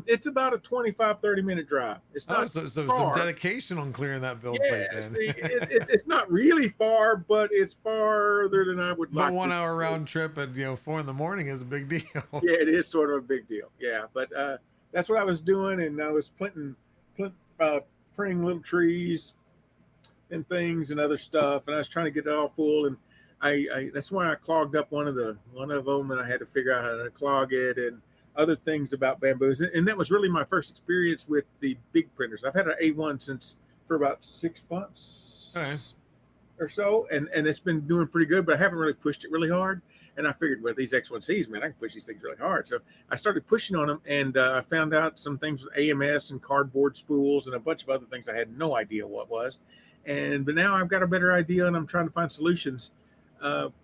It's about a 25-30 minute drive. It's not so far. some dedication on clearing that build plate then. See, it's not really far, but it's farther than I would like. But 1 hour round trip at 4 a.m. is a big deal. Yeah, it is sort of a big deal. Yeah, but that's what I was doing, and I was printing little trees and things and other stuff, and I was trying to get it all full. And I that's why I clogged up one of them, and I had to figure out how to clog it and other things about bamboos. And that was really my first experience with the big printers. I've had an A1 for about 6 months or so, and it's been doing pretty good, but I haven't really pushed it really hard. And I figured, well, these X1Cs, man, I can push these things really hard. So I started pushing on them, and I found out some things with AMS and cardboard spools and a bunch of other things I had no idea what was. But now I've got a better idea, and I'm trying to find solutions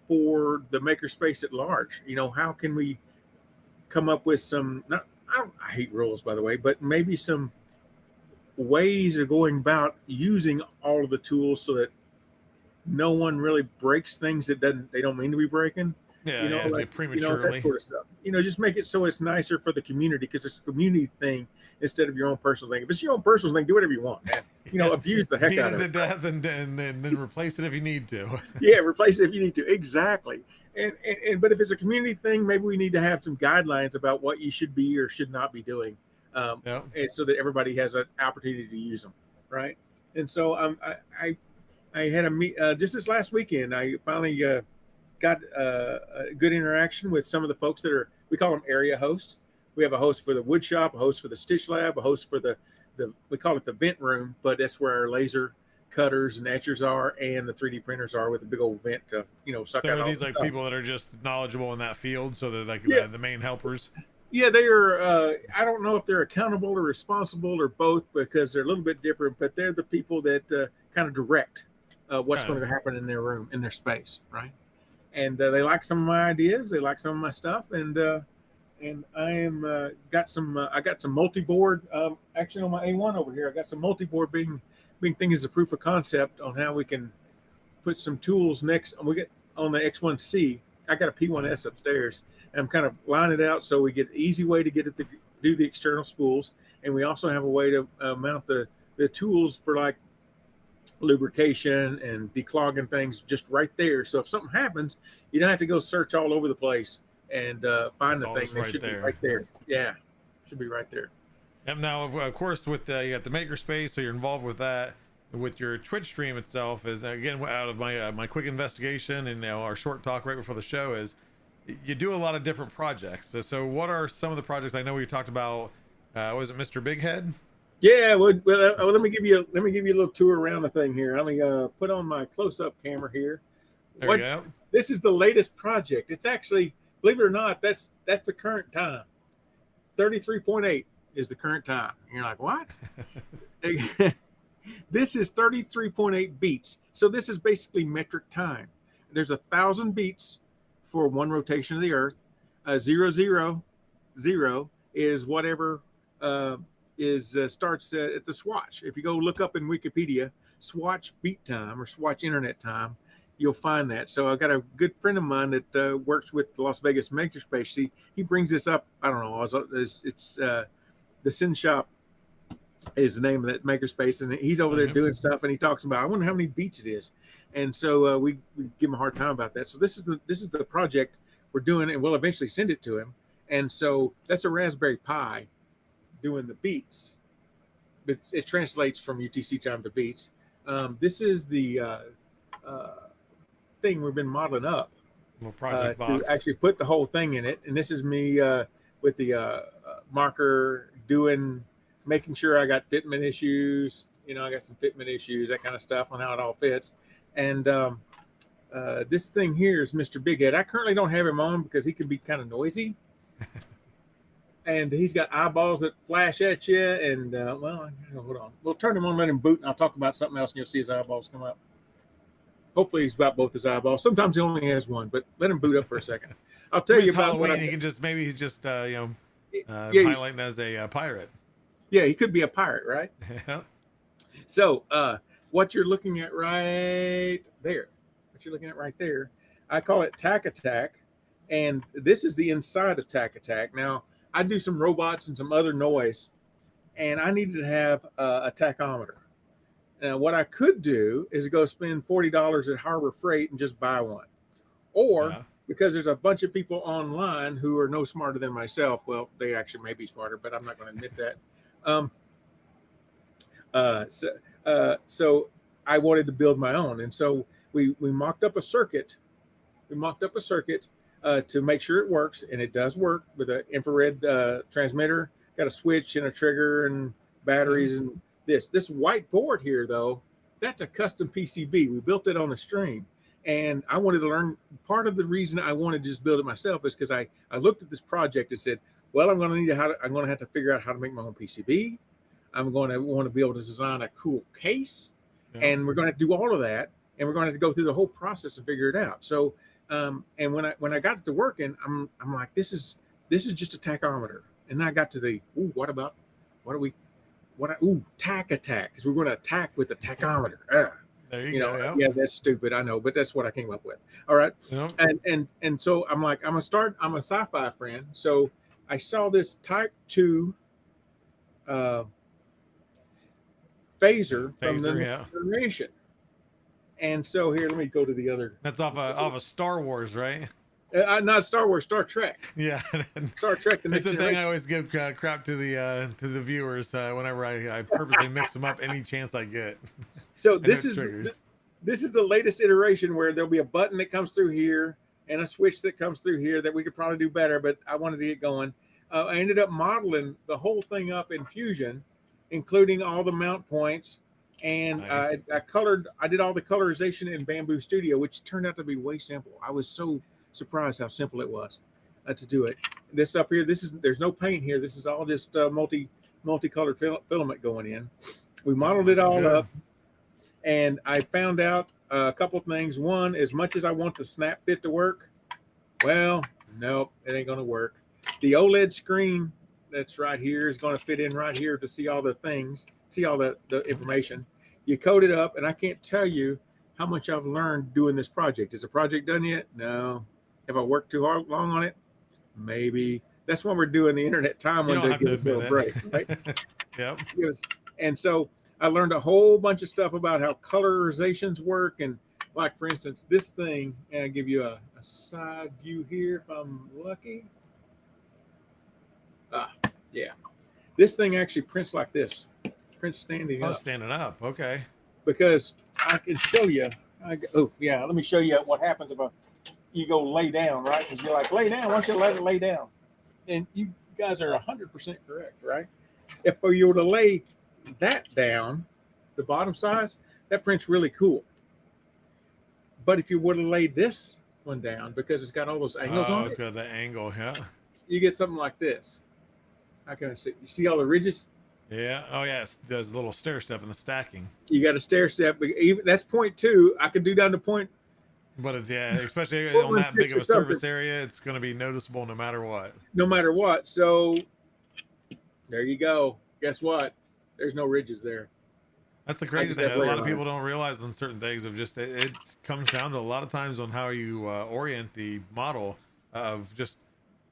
for the makerspace at large. How can we come up with some? I hate rules, by the way, but maybe some ways of going about using all of the tools so that no one really breaks things that they don't mean to be breaking. Yeah, like prematurely. That sort of stuff. Just make it so it's nicer for the community, because it's a community thing instead of your own personal thing. If it's your own personal thing, do whatever you want, man. Abuse the heck Beat out it of to it. death and then replace it if you need to. Yeah, replace it if you need to. Exactly. And but if it's a community thing, maybe we need to have some guidelines about what you should be or should not be doing, and so that everybody has an opportunity to use them, right? And so I I had a meet just this last weekend. I finally got a good interaction with some of the folks that are, we call them area hosts. We have a host for the wood shop, a host for the stitch lab, a host for the we call it the vent room, but that's where our laser cutters and etchers are, and the 3D printers are with a big old vent to, suck So out are all these the like stuff. people that are just knowledgeable in that field, so they're like Yeah. the main helpers? Yeah, they are. I don't know if they're accountable or responsible or both, because they're a little bit different. But they're the people that kind of direct what's going to happen in their room, in their space, right? And they like some of my ideas. They like some of my stuff, and I am got some. I got some multi-board actually on my A1 over here. I got some multi-board being thing as a proof of concept on how we can put some tools next. We get on the X1C. I got a P1S upstairs. I'm kind of line it out so we get an easy way to get it to do the external spools, and we also have a way to mount the tools for like lubrication and declogging things just right there. So if something happens, you don't have to go search all over the place and find the thing. They should be right there. Yeah, should be right there. And now, of course, with you got the makerspace, so you're involved with that. With your Twitch stream itself, is again out of my my quick investigation and our short talk right before the show, is you do a lot of different projects. So what are some of the projects? I know we talked about was it Mr. Big Head? Yeah, well, let me give you a little tour around the thing here. Let me put on my close-up camera here. There you go. This is the latest project. It's actually, believe it or not, that's the current time. 33.8 is the current time. And you're like, what? This is 33.8 beats. So this is basically metric time. There's 1,000 beats for one rotation of the Earth. 000 is whatever starts at the swatch. If you go look up in Wikipedia, swatch beat time or swatch internet time, you'll find that. So I've got a good friend of mine that works with the Las Vegas Makerspace. He brings this up. I don't know. It's the Sin Shop is the name of that makerspace, and he's over there doing stuff, and he talks about, I wonder how many beats it is. And so we give him a hard time about that. So this is the project we're doing, and we'll eventually send it to him. And so that's a Raspberry Pi doing the beats, but it translates from UTC time to beats. This is the thing we've been modeling up project box to actually put the whole thing in it. And this is me with the marker making sure I got fitment issues. I got some fitment issues, that kind of stuff on how it all fits. And this thing here is Mr. Big Head. I currently don't have him on because he can be kind of noisy. And he's got eyeballs that flash at you. And well, hold on. We'll turn him on, let him boot, and I'll talk about something else, and you'll see his eyeballs come up. Hopefully he's got both his eyeballs. Sometimes he only has one, but let him boot up for a second. I'll tell you about Halloween. He can just, maybe he's just highlighting as a pirate. Yeah, he could be a pirate, right? Yeah. So what you're looking at right there, I call it Tac Attack, and this is the inside of Tac Attack. Now, I do some robots and some other noise, and I needed to have a tachometer. Now, what I could do is go spend $40 at Harbor Freight and just buy one. Or, because there's a bunch of people online who are no smarter than myself, well, they actually may be smarter, but I'm not going to admit that. So I wanted to build my own, and so we mocked up a circuit. To make sure it works, and it does work with an infrared transmitter. Got a switch and a trigger and batteries and this white board here, though. That's a custom PCB. We built it on a string, and I wanted to learn. Part of the reason I wanted to just build it myself is because I looked at this project and said, well, I'm going to have to figure out how to make my own PCB. I'm going to want to be able to design a cool case, and we're going to do all of that, and we're going to have to go through the whole process and figure it out. So, and when I got to working, I'm like, this is just a tachometer, and then I got to the tac attack, because we're going to attack with the tachometer. There you go. Yeah, that's stupid, I know, but that's what I came up with. All right, and so I'm like, I'm a sci-fi friend, so I saw this Type 2 phaser from the next generation. And so here, let me go to the other. That's off of Star Wars, right? Not Star Wars, Star Trek. Yeah, Star Trek. The next it's a generation. thing I always give crap to the viewers whenever I purposely mix them up any chance I get. So this is this is the latest iteration where there'll be a button that comes through here and a switch that comes through here that we could probably do better, but I wanted to get going. I ended up modeling the whole thing up in Fusion, including all the mount points. And Nice. I did all the colorization in Bamboo Studio, which turned out to be way simple. I was so surprised how simple it was to do it. This up here, there's no paint here. This is all just multicolored filament going in. We modeled it all up, and I found out a couple of things. One, as much as I want the snap fit to work, well, nope, it ain't going to work. The OLED screen that's right here is going to fit in right here to see all the things, see all the information. You code it up, and I can't tell you how much I've learned doing this project. Is the project done yet? No. Have I worked too long on it? Maybe. That's when we're doing the internet time You one don't to have give to us a admit little break, right? it. Yep. Yes. And so I learned a whole bunch of stuff about how colorizations work. And like, for instance, this thing, and I'll give you a side view here if I'm lucky. Yeah. This thing actually prints like this, prints standing Oh, up, standing up. Okay. because I can show you. Oh, yeah. Let me show you what happens if you go lay down, right? Because you're like, lay down. Why don't you let it lay down? And you guys are 100% correct, right? If you were to lay that down, the bottom size, that print's really cool. But if you were to lay this one down, because it's got all those angles on It's it, got the angle. Yeah. you get something like this. How can I see? You see all the ridges? Yeah. Oh, yes. There's a little stair step in the stacking. You got a stair step. Even that's 0.2. I can do down to point. But it's, yeah, especially Well, on that big of a or something. surface area, it's going to be noticeable no matter what. No matter what. So there you go. Guess what? There's no ridges there. That's the I crazy just thing. have A lot layer of people lines. don't realize on certain things of just it comes down to a lot of times on how you orient the model of just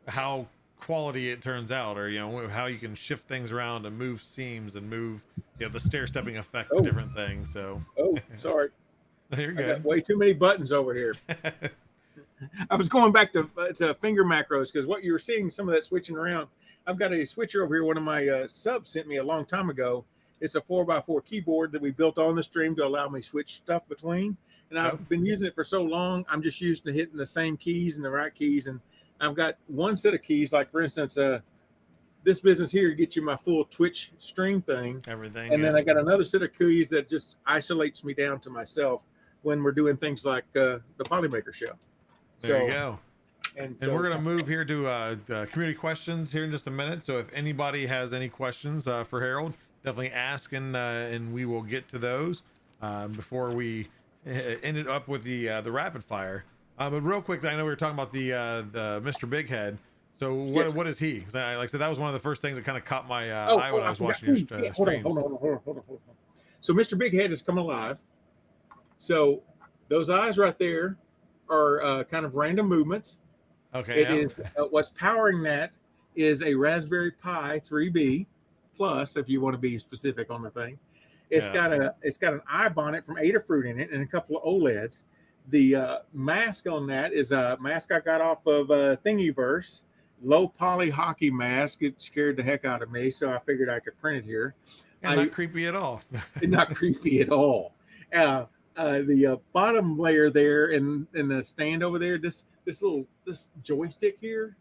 how quality it turns out, or how you can shift things around and move seams and move the stair stepping effect to Oh. different things. So Oh, sorry. you're I got good. way too many buttons over here. I was going back to finger macros because what you were seeing, some of that switching around. I've got a switcher over here. One of my subs sent me a long time ago. It's a 4x4 keyboard that we built on the stream to allow me switch stuff between. And I've been using it for so long, I'm just used to hitting the same keys and the right keys. And I've got one set of keys, like for instance, this business here gets you my full Twitch stream thing. Everything. And then I got another set of keys that just isolates me down to myself when we're doing things like the Polymaker show. There you go. And And we're going to move here to community questions here in just a minute. So if anybody has any questions for Harold, definitely ask, and we will get to those before we ended up with the rapid fire. But real quick, I know we were talking about the Mr. Big Head. So what is he? 'Cause like I said, that was one of the first things that kind of caught my eye when I was watching your streams. Hold on. So Mr. Big Head has come alive. So those eyes right there are kind of random movements. Okay. It is what's powering that is a Raspberry Pi 3B Plus, if you want to be specific on the thing. It's got an eye bonnet from Adafruit in it and a couple of OLEDs. The mask on that is a mask I got off of Thingiverse, low poly hockey mask. It scared the heck out of me, so I figured I could print it here. And not creepy at all. Not creepy at all. The bottom layer there and the stand over there, this joystick here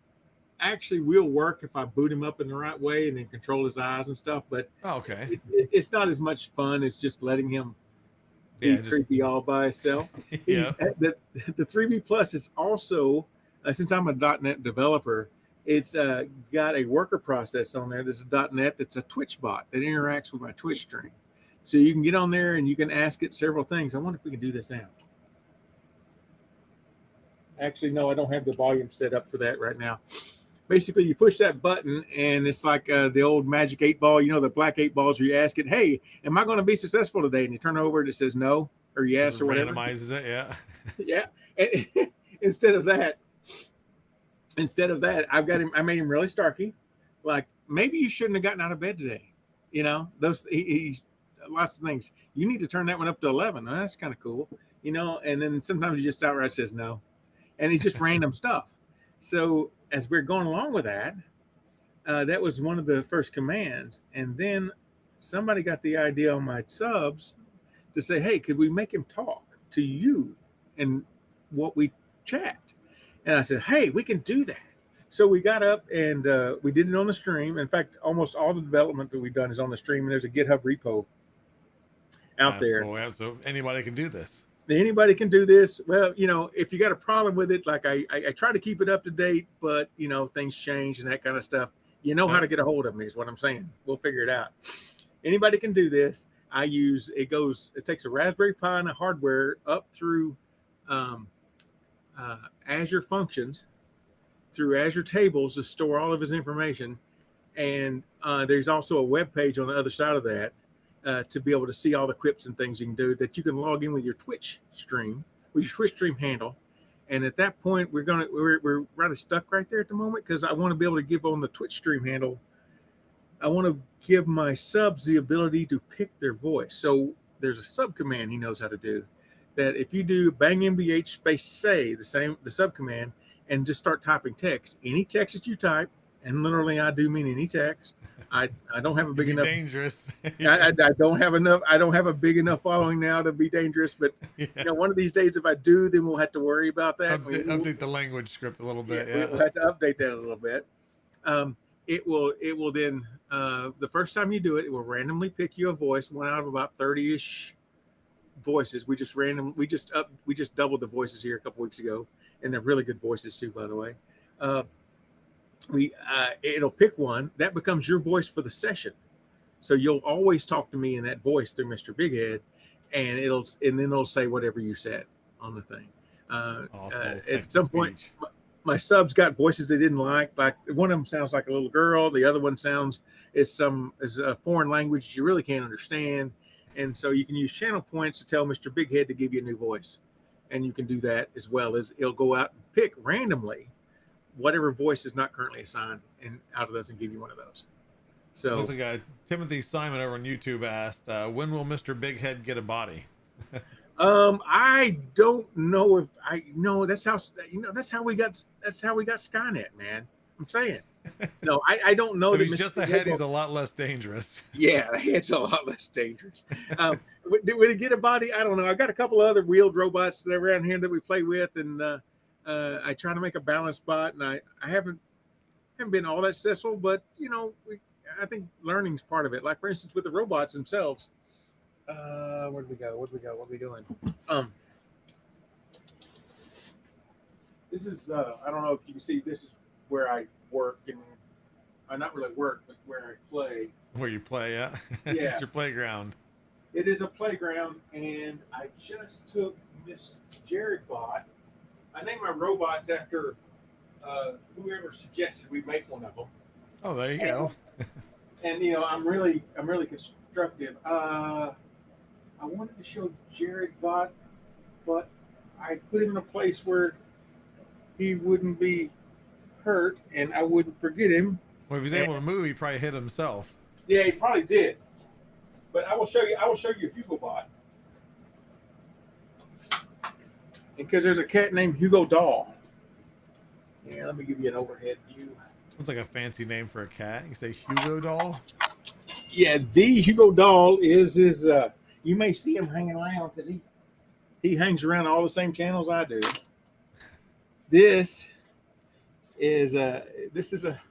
actually will work if I boot him up in the right way and then control his eyes and stuff. But Okay. it's not as much fun as just letting him be creepy all by himself. Yeah. The 3B Plus is also, since I'm a .NET developer, it's got a worker process on there. There's a .NET that's a Twitch bot that interacts with my Twitch stream. So you can get on there and you can ask it several things. I wonder if we can do this now. Actually, no, I don't have the volume set up for that right now. Basically, you push that button and it's like the old magic 8-ball, the black 8 balls where you ask it, hey, am I going to be successful today? And you turn over and it says no or yes or whatever. Randomizes it, yeah. Yeah. And instead of that, I made him really starky. Like, maybe you shouldn't have gotten out of bed today. He's lots of things. You need to turn that one up to 11. Oh, that's kind of cool. And then sometimes he just outright says no. And it's just random stuff. So as we're going along with that, that was one of the first commands. And then somebody got the idea on my subs to say, hey, could we make him talk? to you and what we chat. And I said, hey, we can do that. So we got up and we did it on the stream. In fact, almost all the development that we've done is on the stream, and there's a GitHub repo out That's there. cool. Yeah, so anybody can do this. Anybody can do this. Well, if you got a problem with it, like I try to keep it up to date, but things change and that kind of stuff. How to get a hold of me is what I'm saying. We'll figure it out. Anybody can do this. It takes a Raspberry Pi and a hardware up through Azure Functions, through Azure Tables to store all of his information. And there's also a web page on the other side of that to be able to see all the quips and things you can do, that you can log in with your Twitch stream, with your Twitch stream handle. And at that point, we're kind of stuck right there at the moment, because I want to be able to give on the Twitch stream handle. I want to give my subs the ability to pick their voice. So there's a sub command he knows how to do, that if you do bang mbh space say the sub command and just start typing text, any text that you type, and literally I do mean any text. I don't have a big enough dangerous. I don't have enough. I don't have a big enough following now to be dangerous. But one of these days, if I do, then we'll have to worry about that. Update the language script a little bit. We'll have to update that a little bit. It will then the first time you do it, it will randomly pick you a voice, one out of about 30-ish voices. We just doubled the voices here a couple weeks ago, and they're really good voices too, by the way. It'll pick one that becomes your voice for the session, so you'll always talk to me in that voice through Mr. Big Head, and then it'll say whatever you said on the thing. At some point, my subs got voices they didn't like one of them sounds like a little girl, the other one is a foreign language you really can't understand, and so you can use channel points to tell Mr. Big Head to give you a new voice, and you can do that as well as it'll go out and pick randomly whatever voice is not currently assigned, and out of those, and give you one of those. So looks like Timothy Simon over on YouTube asked, when will Mr. Big Head get a body? I don't know if I know. That's how we got Skynet, man. I'm saying. No, I don't know. If he's just a head, he's a lot less dangerous. Yeah, the head's a lot less dangerous. Would it get a body? I don't know. I've got a couple of other wheeled robots that are around here that we play with, and I try to make a balanced bot, and I haven't been all that successful, but I think learning's part of it. Like, for instance, with the robots themselves. Where do we go? What are we doing? This is I don't know if you can see, this is where I work, and not really work, but where I play. Where you play, yeah? Yeah. It's your playground. It is a playground, and I just took Miss Jared bot. I named my robots after whoever suggested we make one of them. Oh, there you go. And I'm really constructive. I wanted to show Jared bot, but I put him in a place where he wouldn't be hurt and I wouldn't forget him. Well, if he's able to move, he probably hit himself. Yeah, he probably did. But I will show you Hugo bot. Because there's a cat named Hugo Doll. Yeah, let me give you an overhead view. Sounds like a fancy name for a cat. You say Hugo Doll? Yeah, the Hugo Doll is his. You may see him hanging around because he hangs around all the same channels I do. This is a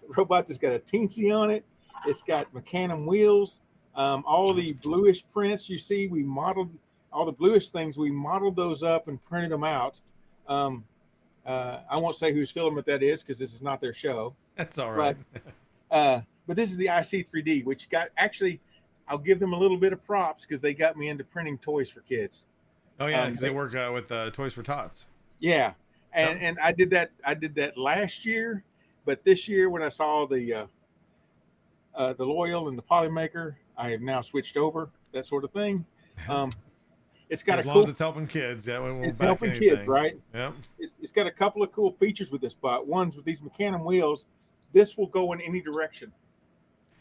robot that's got a teensy on it. It's got mecanum wheels. All the bluish prints you see, we modeled all the bluish things. We modeled those up and printed them out. I won't say whose filament that is because this is not their show. That's all right. But this is the IC3D, which I'll give them a little bit of props because they got me into printing toys for kids. Oh yeah, because they work with Toys for Tots. Yeah, and I did that last year, but this year when I saw the Loyal and the Polymaker, I have now switched over, that sort of thing. It's got as long as it's helping kids, yeah, we won't it's back helping anything. kids, right? Yep. It's got a couple of cool features with this bot. One's with these mecanum wheels. This will go in any direction,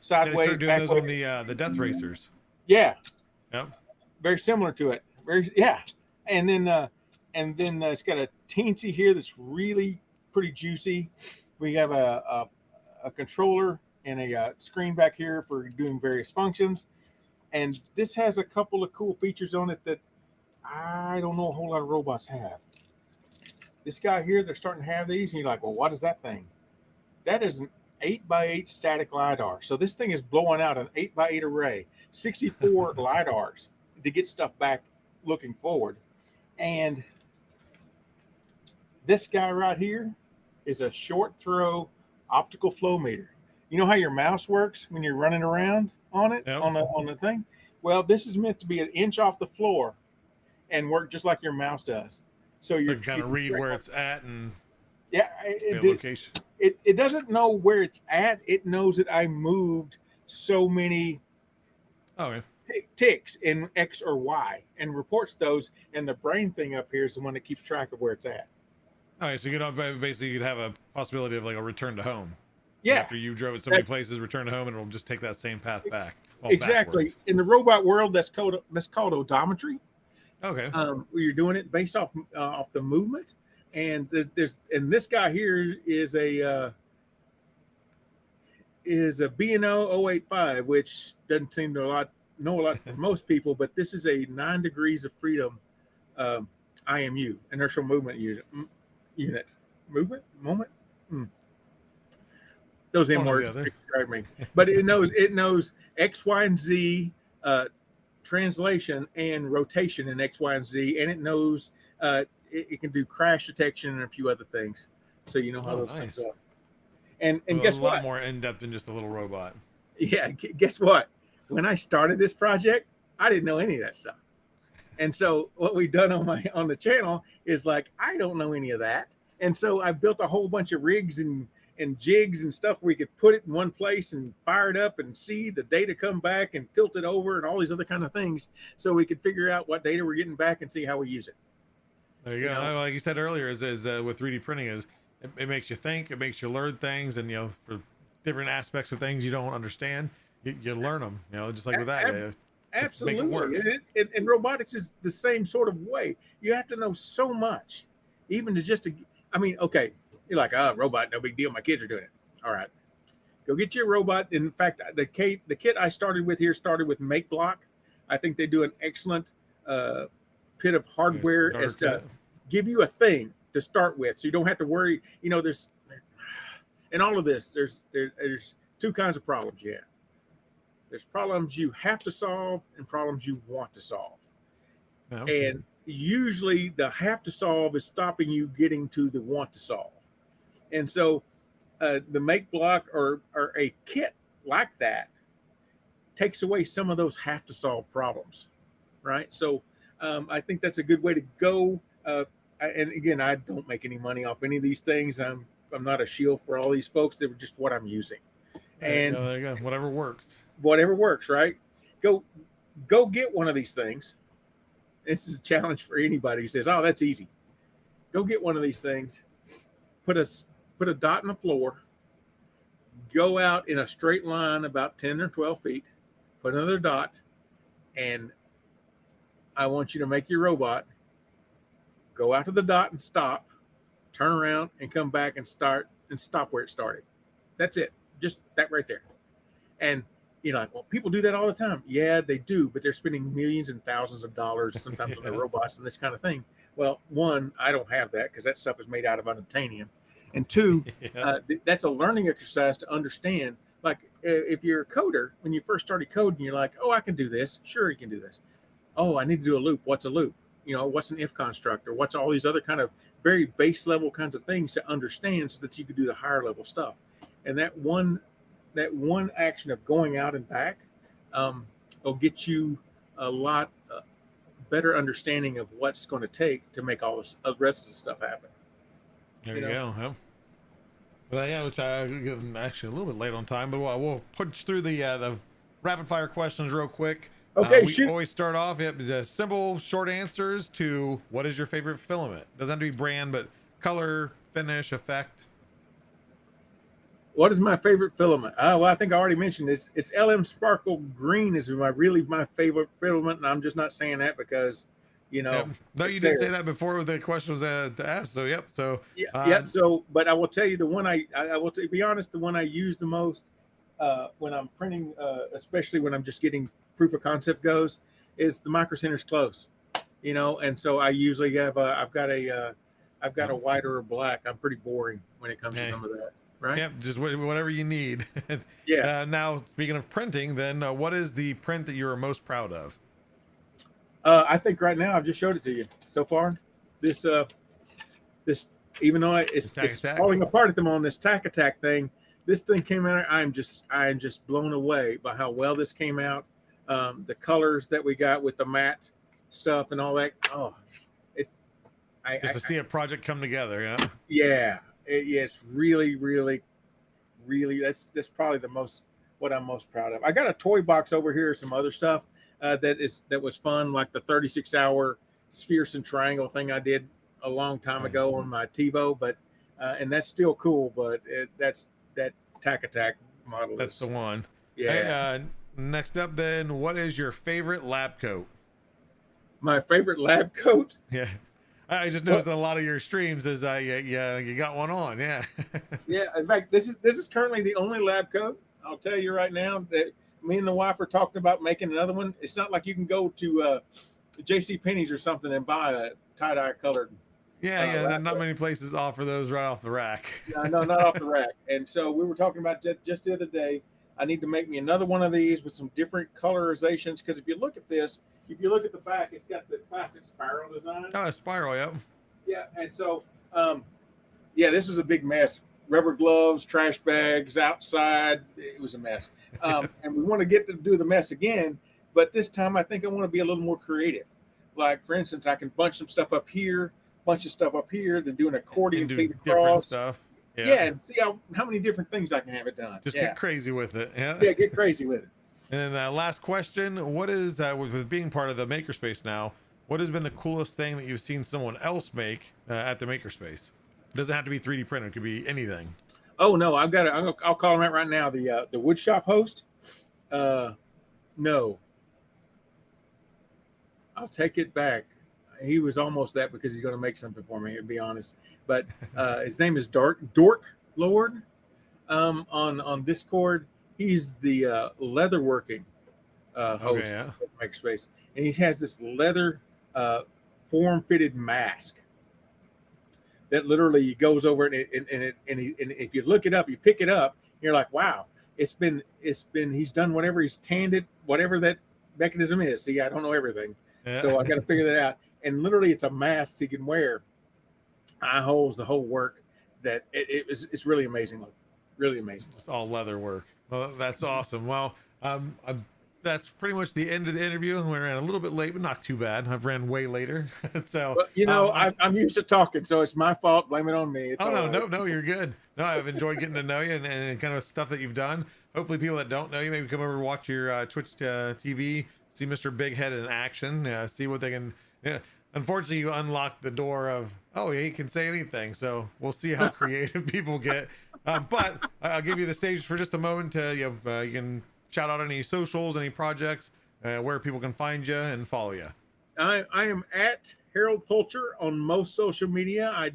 sideways, They started doing backwards. those on the Death Racers. Yeah. Yep. Very similar to it. And then it's got a teensy here that's really pretty juicy. We have a controller and a screen back here for doing various functions. And this has a couple of cool features on it that I don't know a whole lot of robots have. This guy here, they're starting to have these, and you're like, well, what is that thing? That is an 8x8 static LiDAR. So this thing is blowing out an 8x8 array, 64 LiDARs to get stuff back looking forward. And this guy right here is a short throw optical flow meter. You know how your mouse works when you're running around on it, Yep. on the thing? Well, this is meant to be an inch off the floor and work just like your mouse does. So You you're can kind of read where it's at and yeah, location. it doesn't know where it's at. It knows that I moved so many Oh, yeah. ticks in X or Y and reports those. And the brain thing up here is the one that keeps track of where it's at. All right, so you know, basically you'd have a possibility of like a return to home. Yeah, After you drove it so many places, return to home, and it'll just take that same path back. exactly. Backwards. In the robot world, that's called odometry. Okay. Where you're doing it based off the movement. And this guy here is a B&O 085, which doesn't seem to know a lot for most people, but this is a 9 degrees of freedom IMU, inertial movement unit. Moment. Those M words describe me, but it knows X, Y, and Z translation and rotation in X, Y, and Z, and it knows it can do crash detection and a few other things. So you know how those things are. And guess what? A lot more in depth than just a little robot. Yeah, guess what? When I started this project, I didn't know any of that stuff. And so what we've done on the channel is like, I don't know any of that. And so I built a whole bunch of rigs and jigs and stuff where we could put it in one place and fire it up and see the data come back and tilt it over and all these other kind of things, so we could figure out what data we're getting back and see how we use it. There you go. Like you said earlier, is with 3D printing is it makes you think, it makes you learn things, and for different aspects of things you don't understand, you learn them. Just like with that. Absolutely. And robotics is the same sort of way. You have to know so much, even okay, you're like, robot, no big deal. My kids are doing it. All right, go get your robot. In fact, the kit I started with here started with MakeBlock. I think they do an excellent bit of hardware as to give you a thing to start with, so you don't have to worry. There's in all of this, there's two kinds of problems you have. There's problems you have to solve and problems you want to solve. Okay. And usually the have to solve is stopping you getting to the want to solve. And so the MakeBlock or a kit like that takes away some of those have to solve problems, right? So I think that's a good way to go. And again, I don't make any money off any of these things. I'm not a shield for all these folks. They're just what I'm using. And there you go. Whatever works, right? Go get one of these things. This is a challenge for anybody who says, "Oh, that's easy." Go get one of these things. Put a dot in the floor. Go out in a straight line about 10 or 12 feet. Put another dot, and I want you to make your robot go out to the dot and stop, turn around and come back and stop where it started. That's it. Just that right there. And you're like, well, people do that all the time. Yeah, they do, but they're spending millions and thousands of dollars sometimes on their robots and this kind of thing. Well, one, I don't have that because that stuff is made out of unobtainium. And two, that's a learning exercise to understand. Like if you're a coder, when you first started coding, you're like, oh, I can do this. Sure, you can do this. Oh, I need to do a loop. What's a loop? What's an if construct, or what's all these other kind of very base level kinds of things to understand so that you can do the higher level stuff. And that one action of going out and back will get you a lot better understanding of what's going to take to make all this the rest of the stuff happen. There you go. Huh? But which I'm actually a little bit late on time, but we'll punch through the rapid fire questions real quick. Okay, we always start off the simple, short answers to what is your favorite filament. Doesn't have to be brand, but color, finish, effect. What is my favorite filament? Well, I think I already mentioned it's LM Sparkle Green is my favorite filament, and I'm just not saying that because no, you did say that before the question was asked. So So, but I will tell you the one I will be honest, the one I use the most when I'm printing, especially when I'm just getting proof of concept goes, is the Micro Center's Close. you know. And so I usually have I've got a white or a black. I'm pretty boring when it comes to Hey. some of that, right? Yep, just whatever you need. Yeah. Now, speaking of printing, then what is the print that you are most proud of? I think right now I've just showed it to you so far. This this even though This Tack it's Attack? falling apart at the moment, this Tack Attack thing, this thing came out. I'm just blown away by how well this came out. The colors that we got with the matte stuff and all that. Oh, it Just to see a project come together, yeah. yeah, it's really, really, really. That's probably what I'm most proud of. I got a toy box over here, some other stuff that was fun, like the 36-hour spheres and triangle thing I did a long time ago on my TiVo, but and that's still cool. But that's that Tack Attack model. That's the one. Yeah. Hey, next up, then, what is your favorite lab coat? My favorite lab coat. Yeah. I just noticed in a lot of your streams is you got one on, yeah. Yeah, in fact, this is currently the only lab coat. I'll tell you right now that me and the wife are talking about making another one. It's not like you can go to J.C. Penney's or something and buy a tie-dye colored. Yeah, not many places offer those right off the rack. No, not off the rack. And so we were talking about just the other day. I need to make me another one of these with some different colorizations, because if you look at this, if you look at the back, it's got the classic spiral design. Oh, a spiral, yep. Yeah, and so, this was a big mess. Rubber gloves, trash bags outside. It was a mess. And we want to get to do the mess again, but this time I think I want to be a little more creative. Like, for instance, I can bunch some stuff up here, bunch of stuff up here, then do an accordion And do feed different across. stuff. Yeah, and see how many different things I can have it done. Just yeah. get crazy with it. Yeah, get crazy with it. And then last question, what is, with being part of the Makerspace now, what has been the coolest thing that you've seen someone else make at the Makerspace? It doesn't have to be 3D printed. It could be anything. Oh, no, I'll call him out right now. The woodshop host. No. I'll take it back. He was almost that, because he's going to make something for me, to be honest. But his name is Dork Lord on Discord. He's the leatherworking host of Makerspace, and he has this leather form-fitted mask that literally goes over it, and if you look it up, you pick it up, you're like, wow, he's done whatever, he's tanned it, whatever that mechanism is. See, I don't know everything, so I got to figure that out. And literally, it's a mask he can wear, eye holes, the whole work. That it's really amazing, really amazing. It's all leather work. Well, that's awesome. Well, that's pretty much the end of the interview. We ran a little bit late, but not too bad. I've ran way later. So, but, I'm used to talking, so it's my fault. Blame it on me. It's no, you're good. No, I've enjoyed getting to know you and kind of stuff that you've done. Hopefully people that don't know you, maybe come over and watch your Twitch TV, see Mr. Big Head in action, see what they can, unfortunately you unlocked the door of, he can say anything. So we'll see how creative people get. But I'll give you the stage for just a moment. You can shout out any socials, any projects, where people can find you and follow you. I am at Harold Pulcher on most social media. I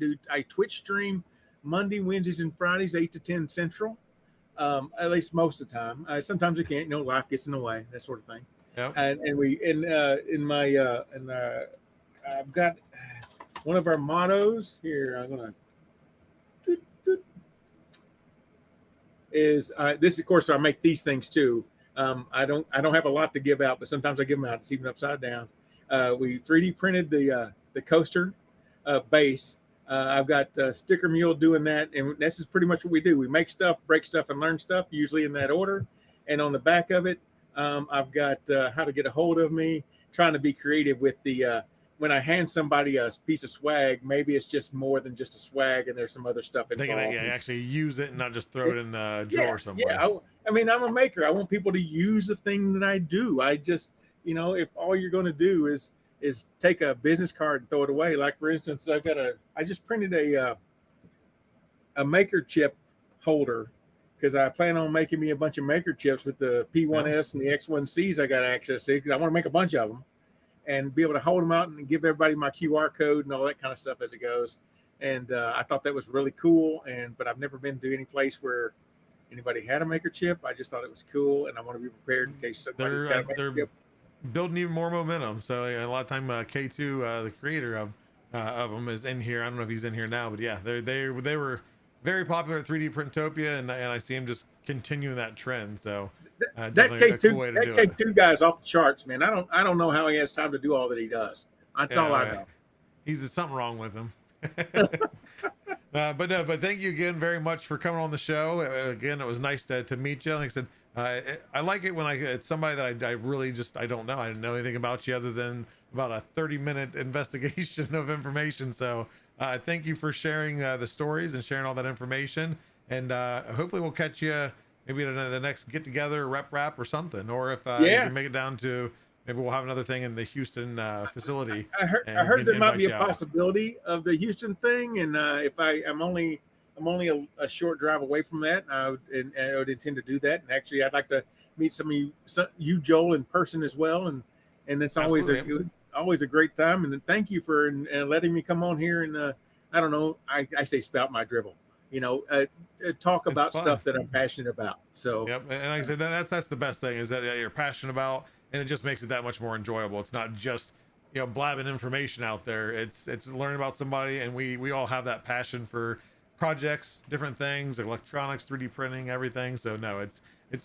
Twitch stream Monday, Wednesdays, and Fridays, 8 to 10 Central. At least most of the time. Sometimes I can't. Life gets in the way, that sort of thing. Yep. I've got one of our mottos here. I'm gonna. Is this, of course, I make these things too. I don't have a lot to give out, but sometimes I give them out. It's even upside down. We 3D printed the coaster base. I've got Sticker Mule doing that, and this is pretty much what we do. We make stuff, break stuff, and learn stuff, usually in that order. And on the back of it, I've got how to get a hold of me, trying to be creative with the when I hand somebody a piece of swag, maybe it's just more than just a swag, and there's some other stuff involved. They can actually use it and not just throw it in a drawer somewhere. Yeah, I mean, I'm a maker. I want people to use the thing that I do. I just, if all you're going to do is take a business card and throw it away. Like, for instance, I just printed a maker chip holder, because I plan on making me a bunch of maker chips with the P1S and the X1Cs I got access to, because I want to make a bunch of them and be able to hold them out and give everybody my QR code and all that kind of stuff as it goes. And I thought that was really cool. But I've never been to any place where anybody had a maker chip. I just thought it was cool, and I want to be prepared in case somebody's got a maker chip. building even more momentum. So a lot of time, K2, the creator of them, is in here. I don't know if he's in here now, but yeah, they were very popular at 3D Printopia, and I see him just continuing that trend. So That definitely a K2 cool way to that do it. K2 guy is off the charts, man. I don't know how he has time to do all that he does. That's all I Yeah, know. he's something wrong with him. But no, but thank you again very much for coming on the show. Again, it was nice to meet you. Like I said, I like it when it's somebody that I really just I don't know. I didn't know anything about you other than about a 30-minute investigation of information. So thank you for sharing the stories and sharing all that information. And hopefully we'll catch you maybe at the next get together, rep rap or something. Or if you Yeah. can make it down to, maybe we'll have another thing in the Houston facility. I and heard there might invite be a you out. possibility of the Houston thing, and if I'm only a short drive away from that, and I would intend to do that. And actually, I'd like to meet some of you Joel, in person as well. And it's Absolutely. always a great time. And then thank you for letting me come on here and I don't know, I say spout my drivel, talk It's about fun. stuff that I'm passionate about. So Yep, and like I said, that's the best thing is that you're passionate about, and it just makes it that much more enjoyable. It's not just blabbing information out there. It's learning about somebody, and we all have that passion for projects, different things, electronics, 3D printing, everything. So no, it's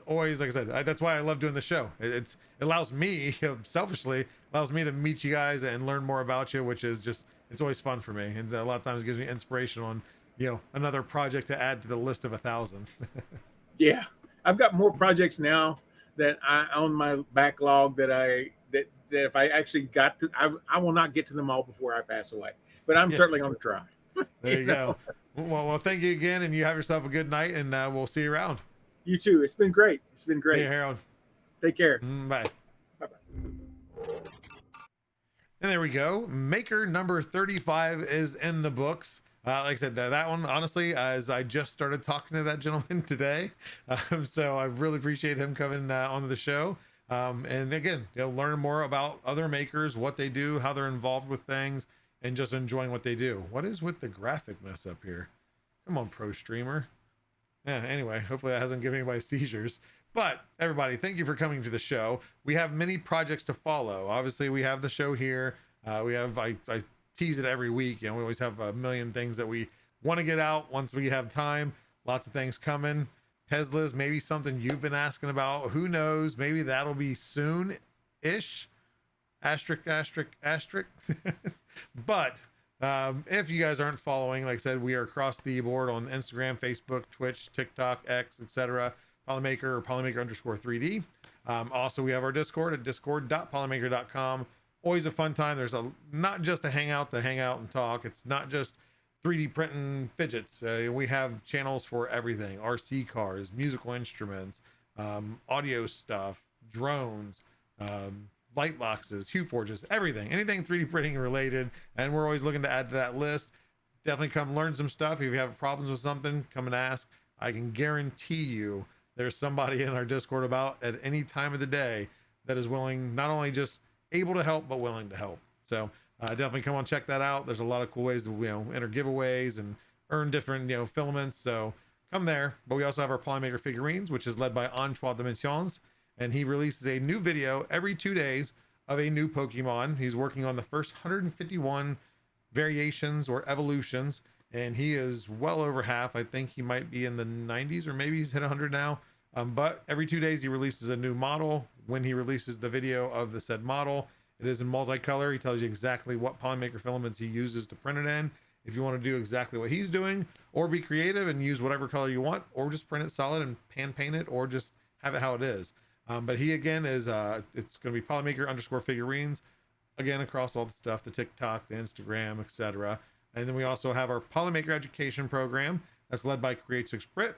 always, like I said, that's why I love doing the show. It allows me, selfishly, allows me to meet you guys and learn more about you, which is just, it's always fun for me, and a lot of times it gives me inspiration on another project to add to the list of 1,000. yeah, I've got more projects now that I on my backlog that if I actually got to, I will not get to them all before I pass away, but I'm Yeah. certainly going to try. There you go. Well, thank you again, and you have yourself a good night, and we'll see you around. You too. It's been great. It's been See great. you, Harold. Take care. Bye. Bye-bye. And there we go. Maker number 35 is in the books. Like I said, that one, honestly, as I just started talking to that gentleman today. So I really appreciate him coming onto the show. And again, learn more about other makers, what they do, how they're involved with things, and just enjoying what they do. What is with the graphic mess up here? Come on, pro streamer. Yeah, anyway, hopefully that hasn't given anybody seizures. But everybody, thank you for coming to the show. We have many projects to follow. Obviously, we have the show here. We have, I tease it every week. We always have a million things that we want to get out once we have time. Lots of things coming. Teslas, maybe something you've been asking about. Who knows? Maybe that'll be soon-ish. Asterisk, asterisk, asterisk. But if you guys aren't following, like I said, we are across the board on Instagram, Facebook, Twitch, TikTok, X, etc. Polymaker or Polymaker_3D. Also, we have our Discord at discord.polymaker.com. Always a fun time. There's not just a hangout to hang out and talk. It's not just 3D printing fidgets. We have channels for everything: RC cars, musical instruments, audio stuff, drones, light boxes, hue forges, everything, anything 3D printing related. And we're always looking to add to that list. Definitely come learn some stuff. If you have problems with something, come and ask. I can guarantee you there's somebody in our Discord about at any time of the day that is willing, not only just able to help, but willing to help. So definitely come on, check that out. There's a lot of cool ways to enter giveaways and earn different filaments. So come there. But we also have our Polymaker figurines, which is led by Antoine Dimensions, and he releases a new video every 2 days of a new Pokemon. He's working on the first 151 variations or evolutions, and he is well over half. I think he might be in the 90s, or maybe he's hit 100 now. But every 2 days he releases a new model. When he releases the video of the said model, it is in multicolor. He tells you exactly what Polymaker filaments he uses to print it in. If you want to do exactly what he's doing, or be creative and use whatever color you want, or just print it solid and pan paint it, or just have it how it is. But he again is it's going to be Polymaker_figurines again across all the stuff, the TikTok, the Instagram, etc. And then we also have our Polymaker education program that's led by Create6 Brit,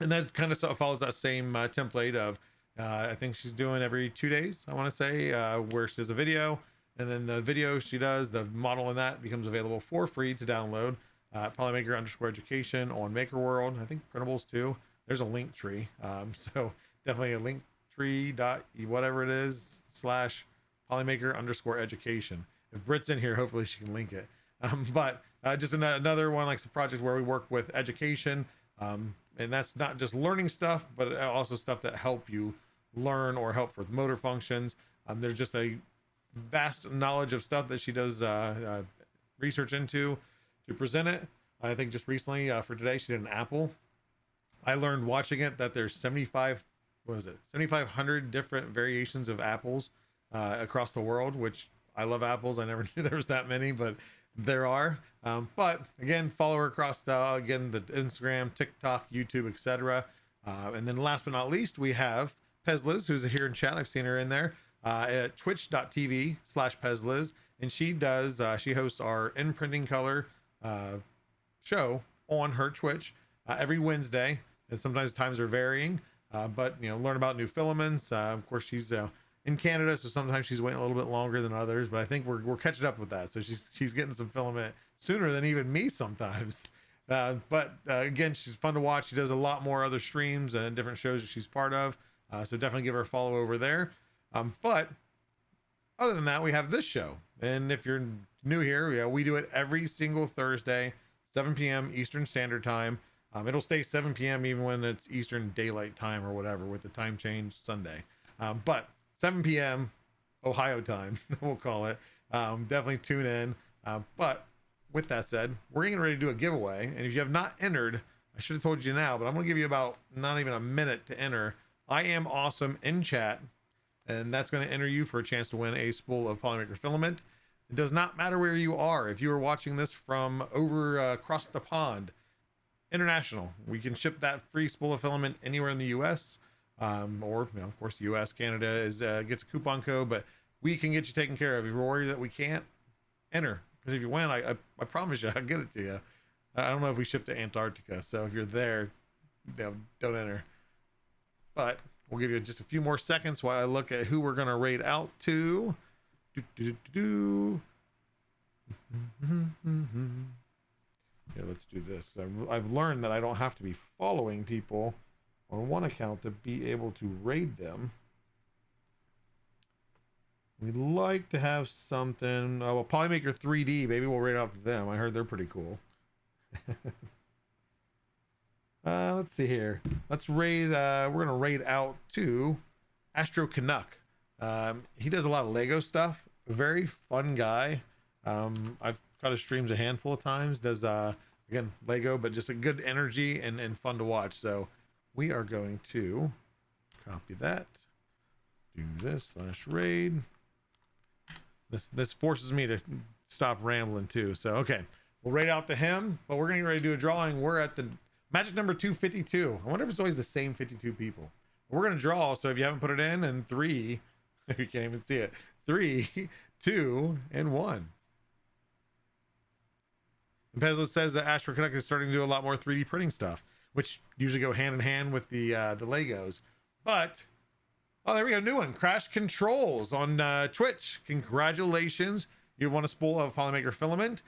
and that kind of follows that same template of I think she's doing every 2 days, I want to say, where she does a video, and then the video she does, the model in that becomes available for free to download. Polymaker_education on Maker World. I think printables too. There's a link tree, so definitely a link tree dot whatever it is / Polymaker_education. If Brit's in here, hopefully she can link it. But just another one, like, a project where we work with education, and that's not just learning stuff, but also stuff that help you learn or help with motor functions. There's just a vast knowledge of stuff that she does research into to present it. I think just recently for today, she did an apple. I learned watching it that there's 7,500 different variations of apples across the world, which I love apples. I never knew there was that many, but there are. But again, follow her across the Instagram, TikTok, YouTube, etc. And then last but not least, we have Pezliz, who's here in chat. I've seen her in there at twitch.tv/Pezliz. And she hosts our In Printing Color show on her Twitch every Wednesday. And sometimes times are varying, but learn about new filaments. Of course, she's in Canada, so sometimes she's waiting a little bit longer than others, but I think we're catching up with that. So she's getting some filament sooner than even me sometimes. But again, she's fun to watch. She does a lot more other streams and different shows that she's part of. So definitely give her a follow over there. But other than that, we have this show. And if you're new here, we do it every single Thursday, 7 p.m. Eastern Standard Time. It'll stay 7 p.m. even when it's Eastern Daylight Time or whatever with the time change Sunday. But 7 p.m. Ohio time, we'll call it. Definitely tune in. But with that said, we're getting ready to do a giveaway. And if you have not entered, I should have told you now, but I'm going to give you about not even a minute to enter. I am awesome in chat. And that's going to enter you for a chance to win a spool of Polymaker filament. It does not matter where you are. If you are watching this from over across the pond, international, we can ship that free spool of filament anywhere in the U.S. Or of course, U.S., Canada gets a coupon code, but we can get you taken care of. If you're worried that we can't, enter, because if you win, I promise you, I'll get it to you. I don't know if we ship to Antarctica, so if you're there, don't enter. But we'll give you just a few more seconds while I look at who we're going to raid out to. Here, let's do this. I've learned that I don't have to be following people on one account to be able to raid them. We'd like to have something. Oh, well, Polymaker 3D, maybe we'll raid out to them. I heard they're pretty cool. Let's see here. Let's raid. We're going to raid out to Astro Canuck. He does a lot of Lego stuff. Very fun guy. I've got his streams a handful of times. Does again Lego, but just a good energy and fun to watch. So we are going to copy that. Do this /raid. This forces me to stop rambling too. So okay, we'll raid out to him. But we're getting ready to do a drawing. We're at the magic number 252. I wonder if it's always the same 52 people. We're gonna draw. So if you haven't put it in 3, you can't even see it. 3, 2, and 1. And Pezlet says that Astro Connect is starting to do a lot more 3D printing stuff, which usually go hand in hand with the Legos. But oh, there we go, new one, Crash Controls on Twitch. Congratulations, you won a spool of Polymaker filament.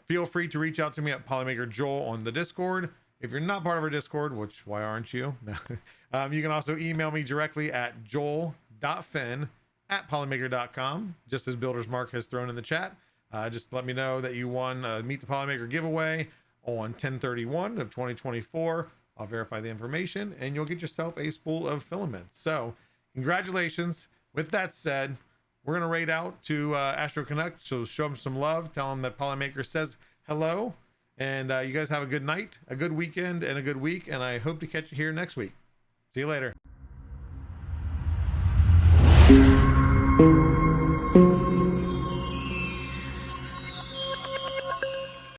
Feel free to reach out to me at Polymaker Joel on the Discord. If you're not part of our Discord, which why aren't you? You can also email me directly at joel.finn@polymaker.com, just as Builder's Mark has thrown in the chat. Just let me know that you won Meet the Polymaker giveaway on 10/31 of 2024. I'll verify the information and you'll get yourself a spool of filaments. So congratulations. With that said, we're going to raid out to Astro Connect. So show him some love. Tell him that Polymaker says hello. And you guys have a good night, a good weekend, and a good week. And I hope to catch you here next week. See you later.